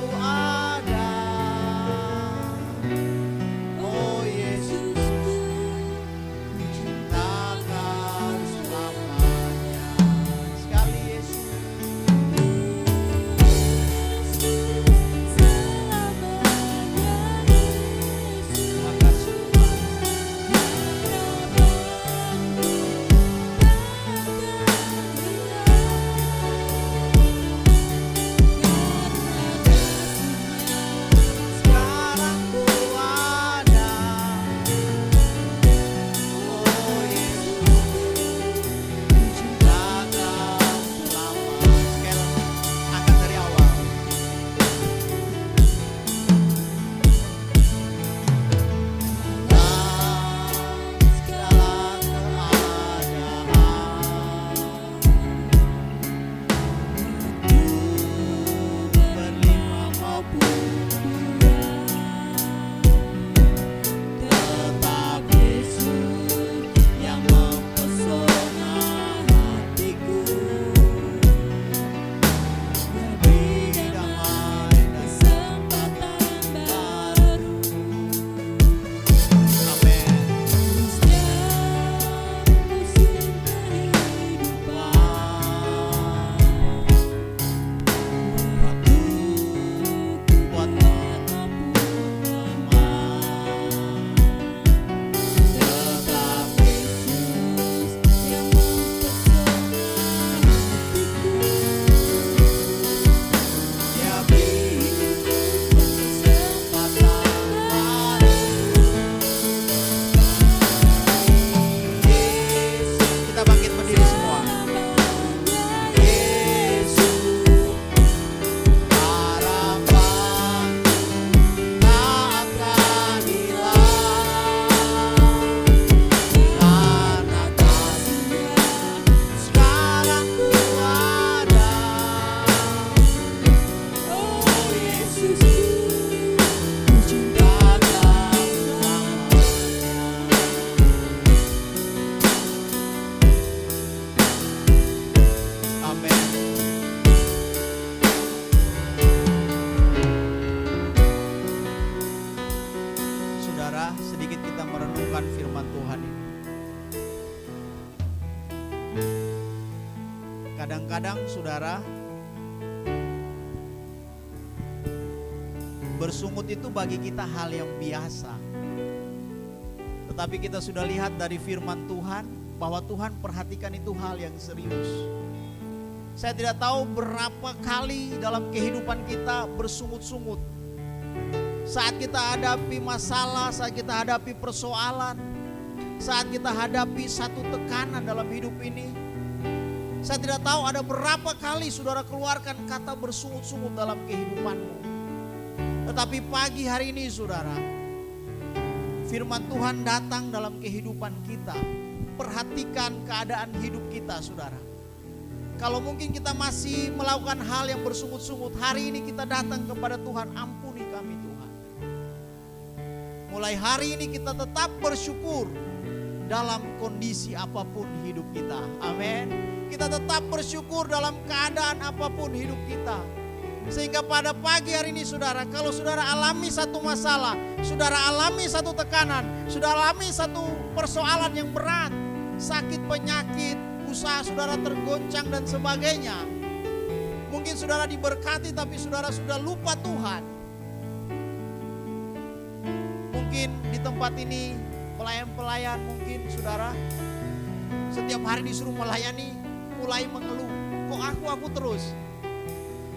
Speaker 2: Kadang-kadang saudara, bersungut itu bagi kita hal yang biasa. Tetapi kita sudah lihat dari firman Tuhan bahwa Tuhan perhatikan itu hal yang serius. Saya tidak tahu berapa kali dalam kehidupan kita bersungut-sungut. Saat kita hadapi masalah, saat kita hadapi persoalan, saat kita hadapi satu tekanan dalam hidup ini. Saya tidak tahu ada berapa kali saudara keluarkan kata bersungut-sungut dalam kehidupanmu. Tetapi pagi hari ini saudara, firman Tuhan datang dalam kehidupan kita. Perhatikan keadaan hidup kita saudara. Kalau mungkin kita masih melakukan hal yang bersungut-sungut, hari ini kita datang kepada Tuhan, ampuni kami Tuhan. Mulai hari ini kita tetap bersyukur dalam kondisi apapun hidup kita. Amin. Kita tetap bersyukur dalam keadaan apapun hidup kita. Sehingga pada pagi hari ini saudara, kalau saudara alami satu masalah, saudara alami satu tekanan, saudara alami satu persoalan yang berat, sakit, penyakit, usaha saudara tergoncang dan sebagainya. Mungkin saudara diberkati tapi saudara sudah lupa Tuhan. Mungkin di tempat ini pelayan-pelayan mungkin saudara setiap hari disuruh melayani mulai mengeluh, kok aku terus.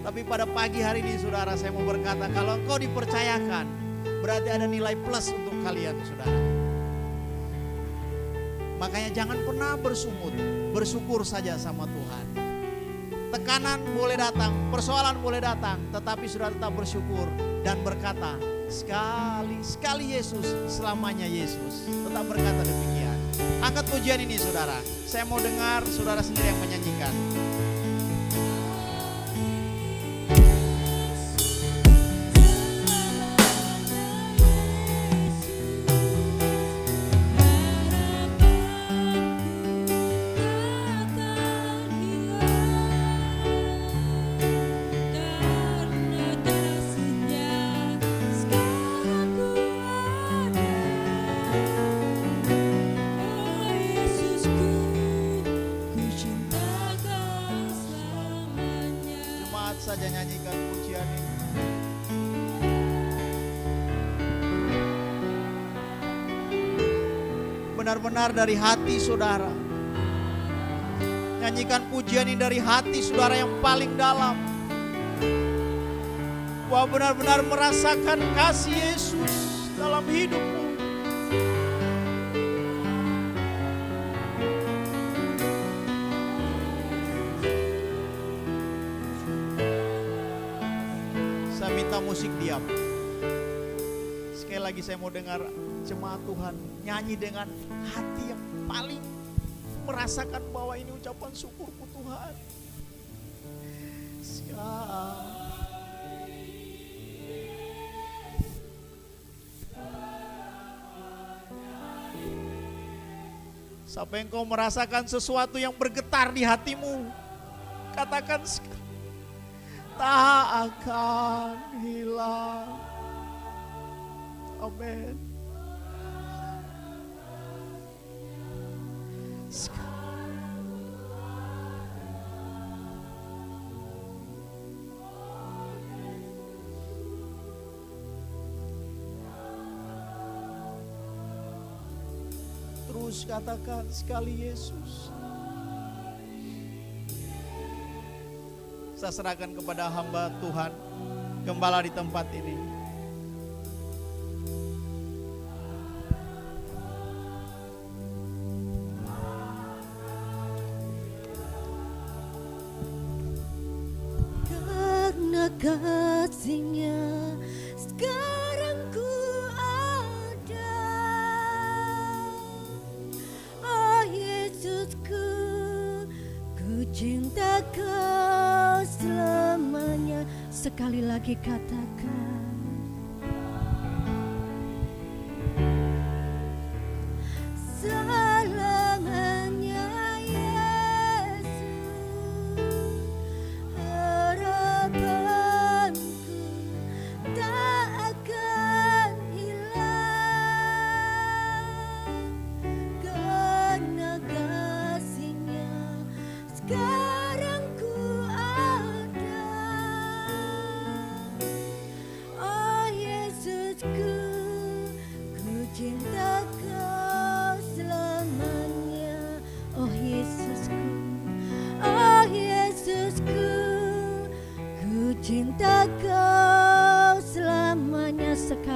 Speaker 2: Tapi pada pagi hari ini saudara, saya mau berkata, kalau engkau dipercayakan, berarti ada nilai plus untuk kalian saudara. Makanya jangan pernah bersungut, bersyukur saja sama Tuhan. Tekanan boleh datang, persoalan boleh datang, tetapi saudara tetap bersyukur dan berkata, sekali Yesus, selamanya Yesus. Tetap berkata demikian. Angkat pujian ini saudara, saya mau dengar saudara sendiri yang menyanyikan. Saja nyanyikan pujian ini. Benar-benar dari hati saudara. Nyanyikan pujian ini dari hati saudara yang paling dalam. Bahwa benar-benar merasakan kasih Yesus dalam hidupmu. Musik diam. Sekali lagi saya mau dengar jemaat Tuhan nyanyi dengan hati yang paling merasakan bahwa ini ucapan syukurku Tuhan. Sampai engkau merasakan sesuatu yang bergetar di hatimu, katakan tak akan hilang. Amin. Terus katakan sekali Yesus. Saya serahkan kepada hamba Tuhan, gembala di tempat ini.
Speaker 3: Karena kasih-Nya sekarang ku ada, oh Yesusku, ku cinta Kau selamanya. Sekali lagi katakan, selamanya Yesus, harapanku tak akan hilang, karena kasih-Nya sekarang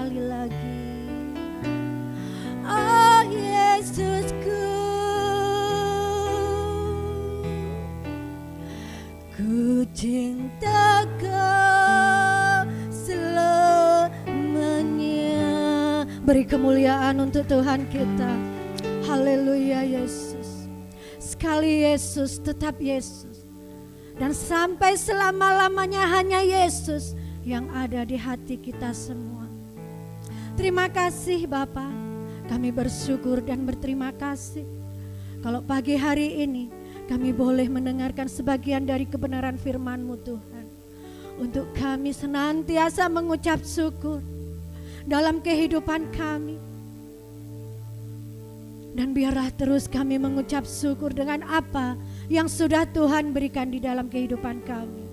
Speaker 3: sekali lagi. Oh Yesusku, ku cinta Kau selamanya. Beri kemuliaan untuk Tuhan kita. Haleluya Yesus. Sekali Yesus, tetap Yesus. Dan sampai selama-lamanya hanya Yesus yang ada di hati kita semua. Terima kasih Bapa. Kami bersyukur dan berterima kasih. Kalau pagi hari ini kami boleh mendengarkan sebagian dari kebenaran firman-Mu Tuhan. Untuk kami senantiasa mengucap syukur dalam kehidupan kami. Dan biarlah terus kami mengucap syukur dengan apa yang sudah Tuhan berikan di dalam kehidupan kami.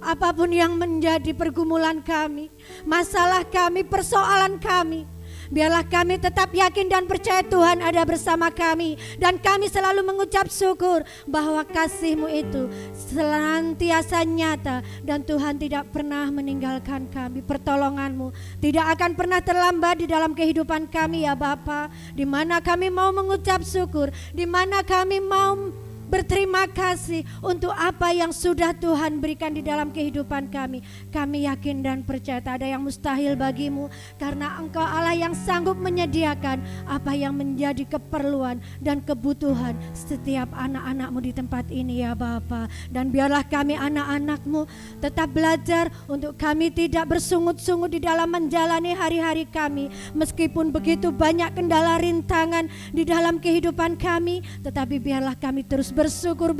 Speaker 3: Apapun yang menjadi pergumulan kami, masalah kami, persoalan kami, biarlah kami tetap yakin dan percaya Tuhan ada bersama kami. Dan kami selalu mengucap syukur bahwa kasih-Mu itu senantiasa nyata. Dan Tuhan tidak pernah meninggalkan kami. Pertolongan-Mu tidak akan pernah terlambat di dalam kehidupan kami ya Bapa. Di mana kami mau mengucap syukur, di mana kami mau berterima kasih untuk apa yang sudah Tuhan berikan di dalam kehidupan kami. Kami yakin dan percaya tak ada yang mustahil bagi-Mu, karena Engkau Allah yang sanggup menyediakan apa yang menjadi keperluan dan kebutuhan setiap anak-anak-Mu di tempat ini ya Bapa. Dan biarlah kami anak-anak-Mu tetap belajar untuk kami tidak bersungut-sungut di dalam menjalani hari-hari kami. Meskipun begitu banyak kendala rintangan di dalam kehidupan kami, tetapi biarlah kami terus bersyukur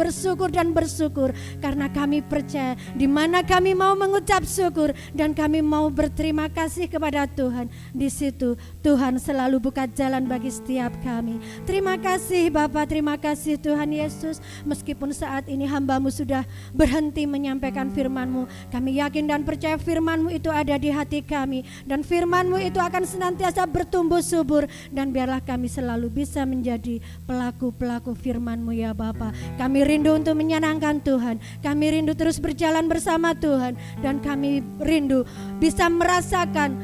Speaker 3: dan bersyukur, karena kami percaya di mana kami mau mengucap syukur dan kami mau berterima kasih kepada Tuhan, di situ Tuhan selalu buka jalan bagi setiap kami. Terima kasih Bapa, terima kasih Tuhan Yesus. Meskipun saat ini hamba-Mu sudah berhenti menyampaikan firman-Mu, kami yakin dan percaya firman-Mu itu ada di hati kami, dan firman-Mu itu akan senantiasa bertumbuh subur. Dan biarlah kami selalu bisa menjadi pelaku-pelaku firman-Mu ya Bapa. Kami rindu untuk menyenangkan Tuhan. Kami rindu terus berjalan bersama Tuhan. Dan kami rindu bisa merasakan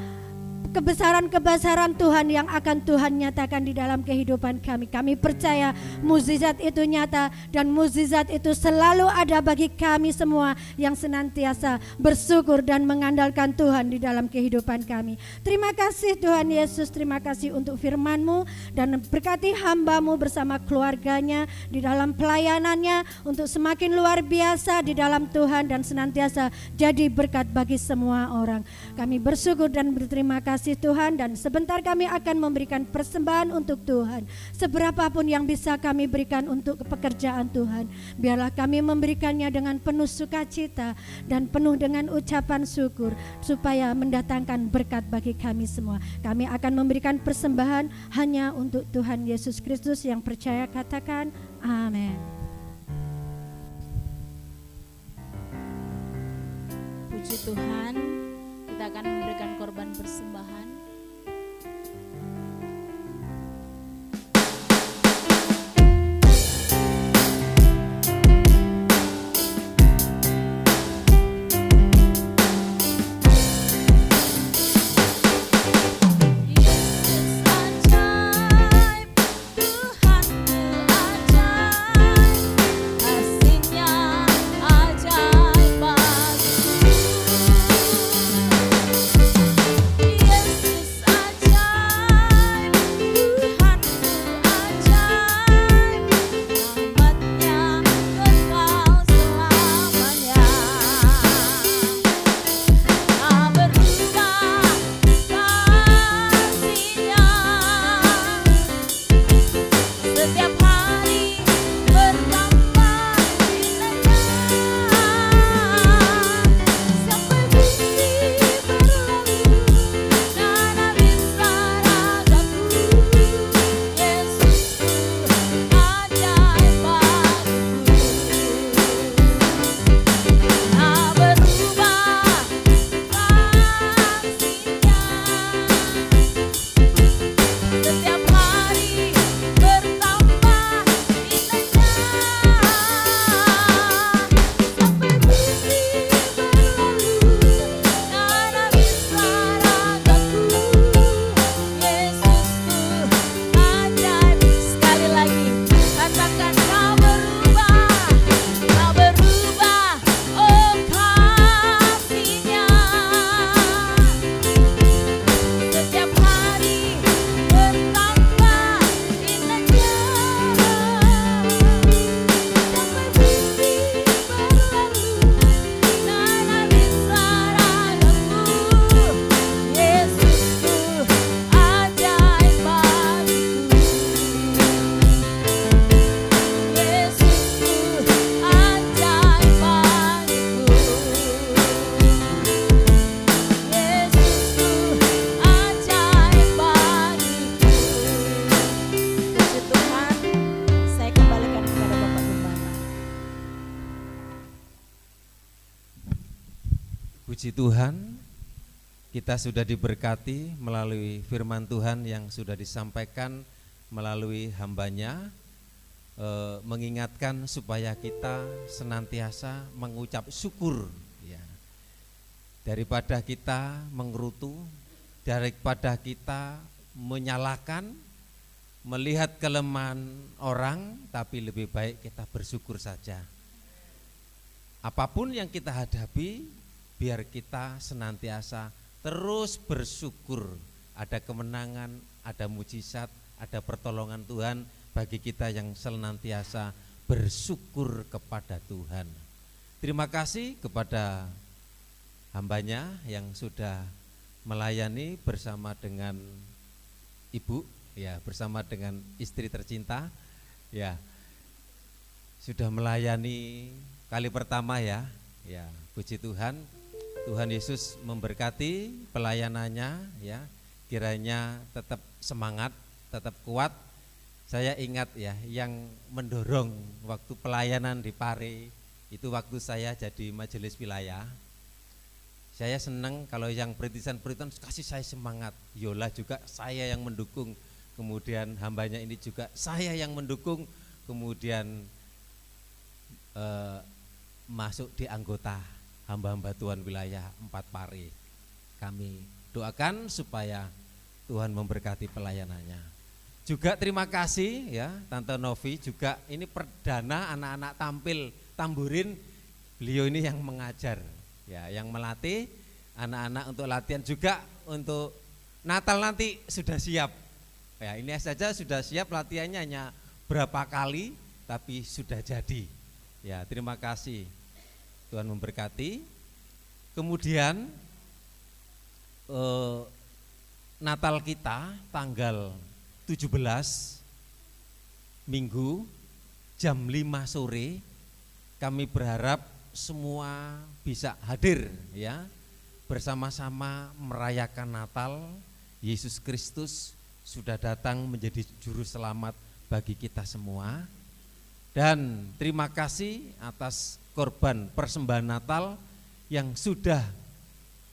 Speaker 3: kebesaran-kebesaran Tuhan yang akan Tuhan nyatakan di dalam kehidupan kami. Kami percaya mukjizat itu nyata, dan mukjizat itu selalu ada bagi kami semua yang senantiasa bersyukur dan mengandalkan Tuhan di dalam kehidupan kami. Terima kasih Tuhan Yesus, terima kasih untuk firman-Mu, dan berkati hamba-Mu bersama keluarganya di dalam pelayanannya untuk semakin luar biasa di dalam Tuhan dan senantiasa jadi berkat bagi semua orang. Kami bersyukur dan berterima kasih Tuhan, dan sebentar kami akan memberikan persembahan untuk Tuhan. Seberapapun yang bisa kami berikan untuk pekerjaan Tuhan, biarlah kami memberikannya dengan penuh sukacita dan penuh dengan ucapan syukur, supaya mendatangkan berkat bagi kami semua. Kami akan memberikan persembahan hanya untuk Tuhan Yesus Kristus. Yang percaya katakan amin.
Speaker 1: Puji Tuhan, kita akan memberikan korban persembahan.
Speaker 3: Yesus
Speaker 4: Puji Tuhan, kita sudah diberkati melalui firman Tuhan yang sudah disampaikan melalui hambanya, mengingatkan supaya kita senantiasa mengucap syukur, ya. Daripada kita menggerutu, daripada kita menyalahkan, melihat kelemahan orang, tapi lebih baik kita bersyukur saja. Apapun yang kita hadapi, biar kita senantiasa terus bersyukur. Ada kemenangan, ada mujizat, ada pertolongan Tuhan bagi kita yang senantiasa bersyukur kepada Tuhan. Terima kasih kepada hambanya yang sudah melayani bersama dengan ibu, ya, bersama dengan istri tercinta, ya, sudah melayani kali pertama, ya, puji Tuhan. Tuhan Yesus memberkati pelayanannya, ya, kiranya tetap semangat, tetap kuat. Saya ingat, ya, yang mendorong waktu pelayanan di Pare itu waktu saya jadi majelis wilayah. Saya senang kalau yang perintisan-perintisan kasih saya semangat. Yola juga saya yang mendukung, kemudian hambanya ini juga saya yang mendukung, kemudian masuk di anggota hamba-hamba Tuhan wilayah 4 Pare. Kami doakan supaya Tuhan memberkati pelayanannya. Juga terima kasih, ya, Tante Novi juga ini perdana anak-anak tampil tamburin. Beliau ini yang mengajar, ya, yang melatih anak-anak untuk latihan, juga untuk Natal nanti sudah siap. Ya, ini saja sudah siap, latihannya hanya berapa kali tapi sudah jadi. Ya, terima kasih. Tuhan memberkati. Kemudian Natal kita tanggal 17 Minggu jam 5 sore. Kami berharap semua bisa hadir, ya, bersama-sama merayakan Natal. Yesus Kristus sudah datang menjadi juru selamat bagi kita semua. Dan terima kasih atas korban persembahan Natal yang sudah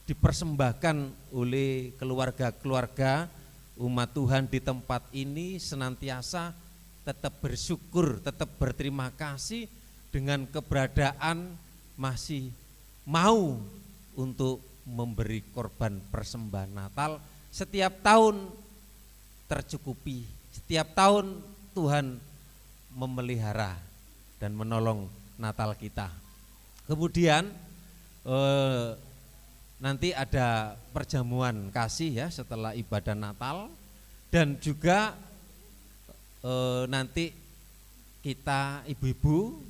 Speaker 4: dipersembahkan oleh keluarga-keluarga umat Tuhan di tempat ini. Senantiasa tetap bersyukur, tetap berterima kasih dengan keberadaan masih mau untuk memberi korban persembahan Natal. Setiap tahun tercukupi, setiap tahun Tuhan memelihara dan menolong Natal kita. Kemudian nanti ada perjamuan kasih, ya, setelah ibadah Natal. Dan juga nanti kita ibu-ibu,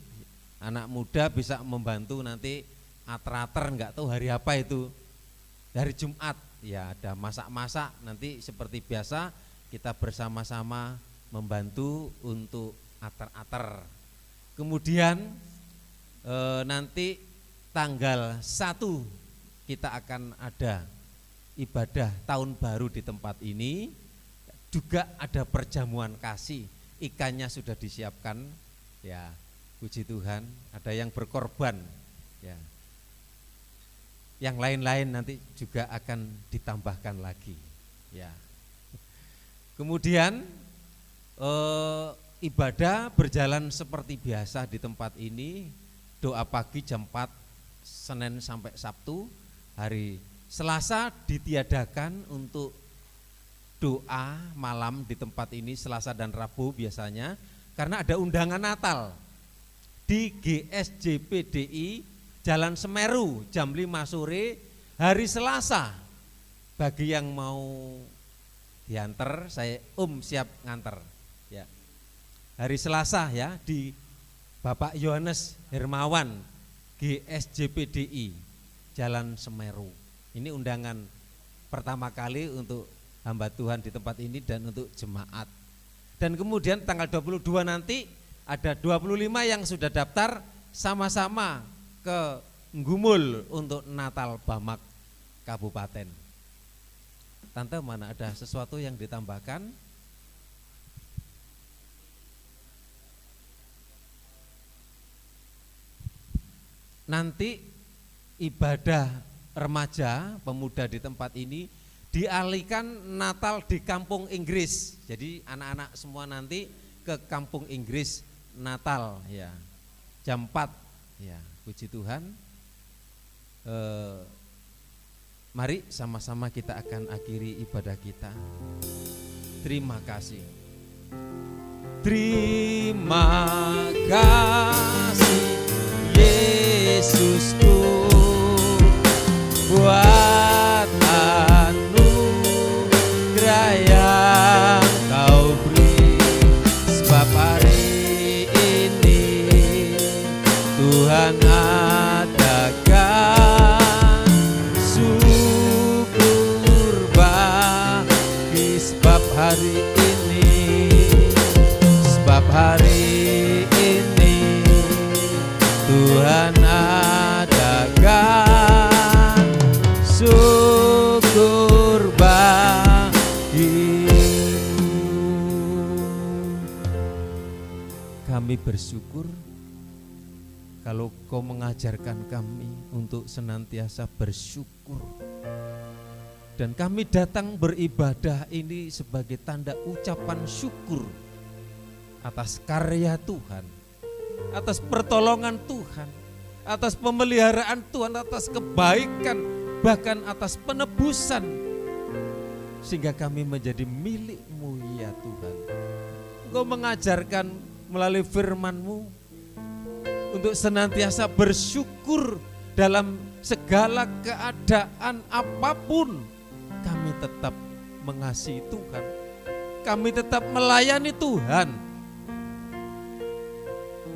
Speaker 4: anak muda bisa membantu nanti ater-ater, enggak tahu hari apa itu, hari Jumat, ya, ada masak-masak. Nanti seperti biasa kita bersama-sama membantu untuk ater-ater. Kemudian nanti tanggal 1 kita akan ada ibadah tahun baru di tempat ini. Juga ada perjamuan kasih, ikannya sudah disiapkan, ya, puji Tuhan. Ada yang berkorban, ya. Yang lain-lain nanti juga akan ditambahkan lagi, ya. Kemudian ibadah berjalan seperti biasa di tempat ini. Doa pagi jam 4 Senin sampai Sabtu. Hari Selasa ditiadakan untuk doa malam di tempat ini, Selasa dan Rabu biasanya, karena ada undangan Natal di GSJPDI Jalan Semeru jam 5 sore hari Selasa. Bagi yang mau diantar, saya siap nganter, ya. Hari Selasa, ya, di Bapak Yohanes Hermawan GSJPDI Jalan Semeru. Ini undangan pertama kali untuk hamba Tuhan di tempat ini dan untuk jemaat. Dan kemudian tanggal 22 nanti ada 25 yang sudah daftar sama-sama ke Nggumul untuk Natal Bamak Kabupaten. Tante, mana ada sesuatu yang ditambahkan? Nanti ibadah remaja, pemuda di tempat ini dialihkan Natal di kampung Inggris. Jadi anak-anak semua nanti ke kampung Inggris Natal ya. Jam 4 ya. Puji Tuhan. Mari sama-sama kita akan akhiri ibadah kita. Terima kasih. Terima kasih Yesusku buat anugerah yang Kau beri, sebab hari ini Tuhan adakan syukur bagi sebab hari ini Tuhan adakan syukur bagimu. Kami bersyukur kalau Kau mengajarkan kami untuk senantiasa bersyukur. Dan kami datang beribadah ini sebagai tanda ucapan syukur atas karya Tuhan, atas pertolongan Tuhan, atas pemeliharaan Tuhan, atas kebaikan, bahkan atas penebusan, sehingga kami menjadi milik-Mu ya Tuhan. Engkau mengajarkan melalui firman-Mu untuk senantiasa bersyukur dalam segala keadaan apapun. Kami tetap mengasihi Tuhan, kami tetap melayani Tuhan.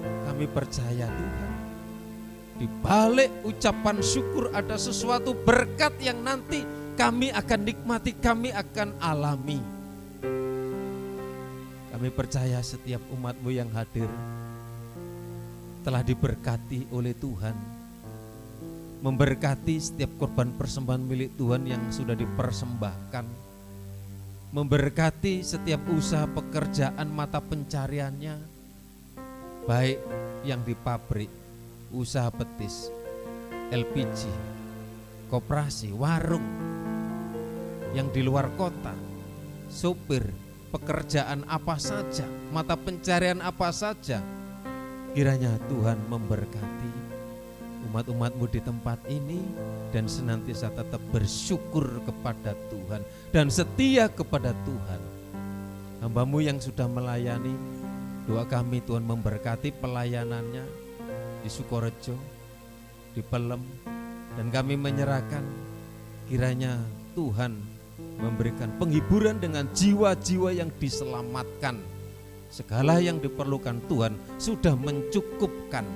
Speaker 4: Kami percaya Tuhan, di balik ucapan syukur ada sesuatu berkat yang nanti kami akan nikmati, kami akan alami. Kami percaya setiap umat-Mu yang hadir telah diberkati oleh Tuhan, memberkati setiap korban persembahan milik Tuhan yang sudah dipersembahkan, memberkati setiap usaha pekerjaan mata pencariannya, baik yang di pabrik, usaha petis, LPG, koperasi, warung, yang di luar kota, sopir, pekerjaan apa saja, mata pencarian apa saja. Kiranya Tuhan memberkati umat-umat-Mu di tempat ini dan senantiasa tetap bersyukur kepada Tuhan dan setia kepada Tuhan. Hamba-Mu yang sudah melayani, doa kami Tuhan memberkati pelayanannya di Sukorejo, di Pelem, dan kami menyerahkan kiranya Tuhan memberikan penghiburan dengan jiwa-jiwa yang diselamatkan. Segala yang diperlukan Tuhan sudah mencukupkan.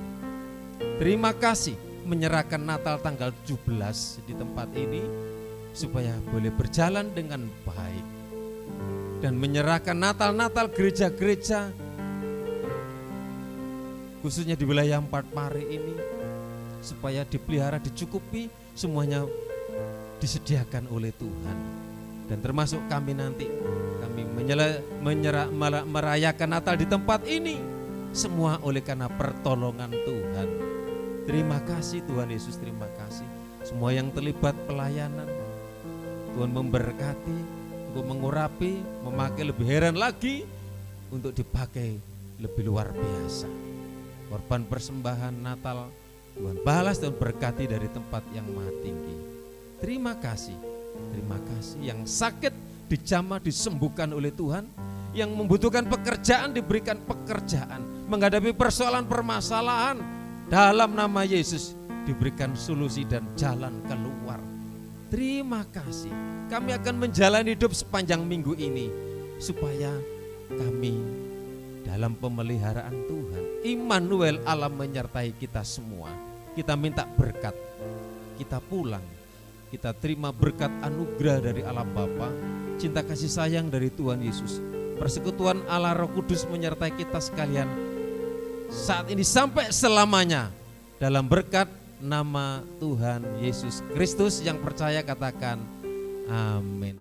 Speaker 4: Terima kasih menyerahkan Natal tanggal 17 di tempat ini supaya boleh berjalan dengan baik. Dan menyerahkan Natal-Natal gereja-gereja khususnya di wilayah Empat-Pari ini supaya dipelihara, dicukupi, semuanya disediakan oleh Tuhan. Dan termasuk kami nanti, kami merayakan Natal di tempat ini semua oleh karena pertolongan Tuhan. Terima kasih Tuhan Yesus, terima kasih. Semua yang terlibat pelayanan, Tuhan memberkati, untuk mengurapi, memakai lebih heran lagi, untuk dipakai lebih luar biasa. Korban persembahan Natal, Tuhan balas dan berkati dari tempat yang maha tinggi. Terima kasih yang sakit dijamah disembuhkan oleh Tuhan, yang membutuhkan pekerjaan diberikan pekerjaan, menghadapi persoalan permasalahan dalam nama Yesus diberikan solusi dan jalan keluar. Terima kasih. Kami akan menjalani hidup sepanjang minggu ini supaya kami dalam pemeliharaan Tuhan. Immanuel Allah menyertai kita semua. Kita minta berkat. Kita pulang, kita terima berkat anugerah dari Allah Bapa, cinta kasih sayang dari Tuhan Yesus, persekutuan Allah Roh Kudus menyertai kita sekalian saat ini sampai selamanya. Dalam berkat nama Tuhan Yesus Kristus, yang percaya katakan amin.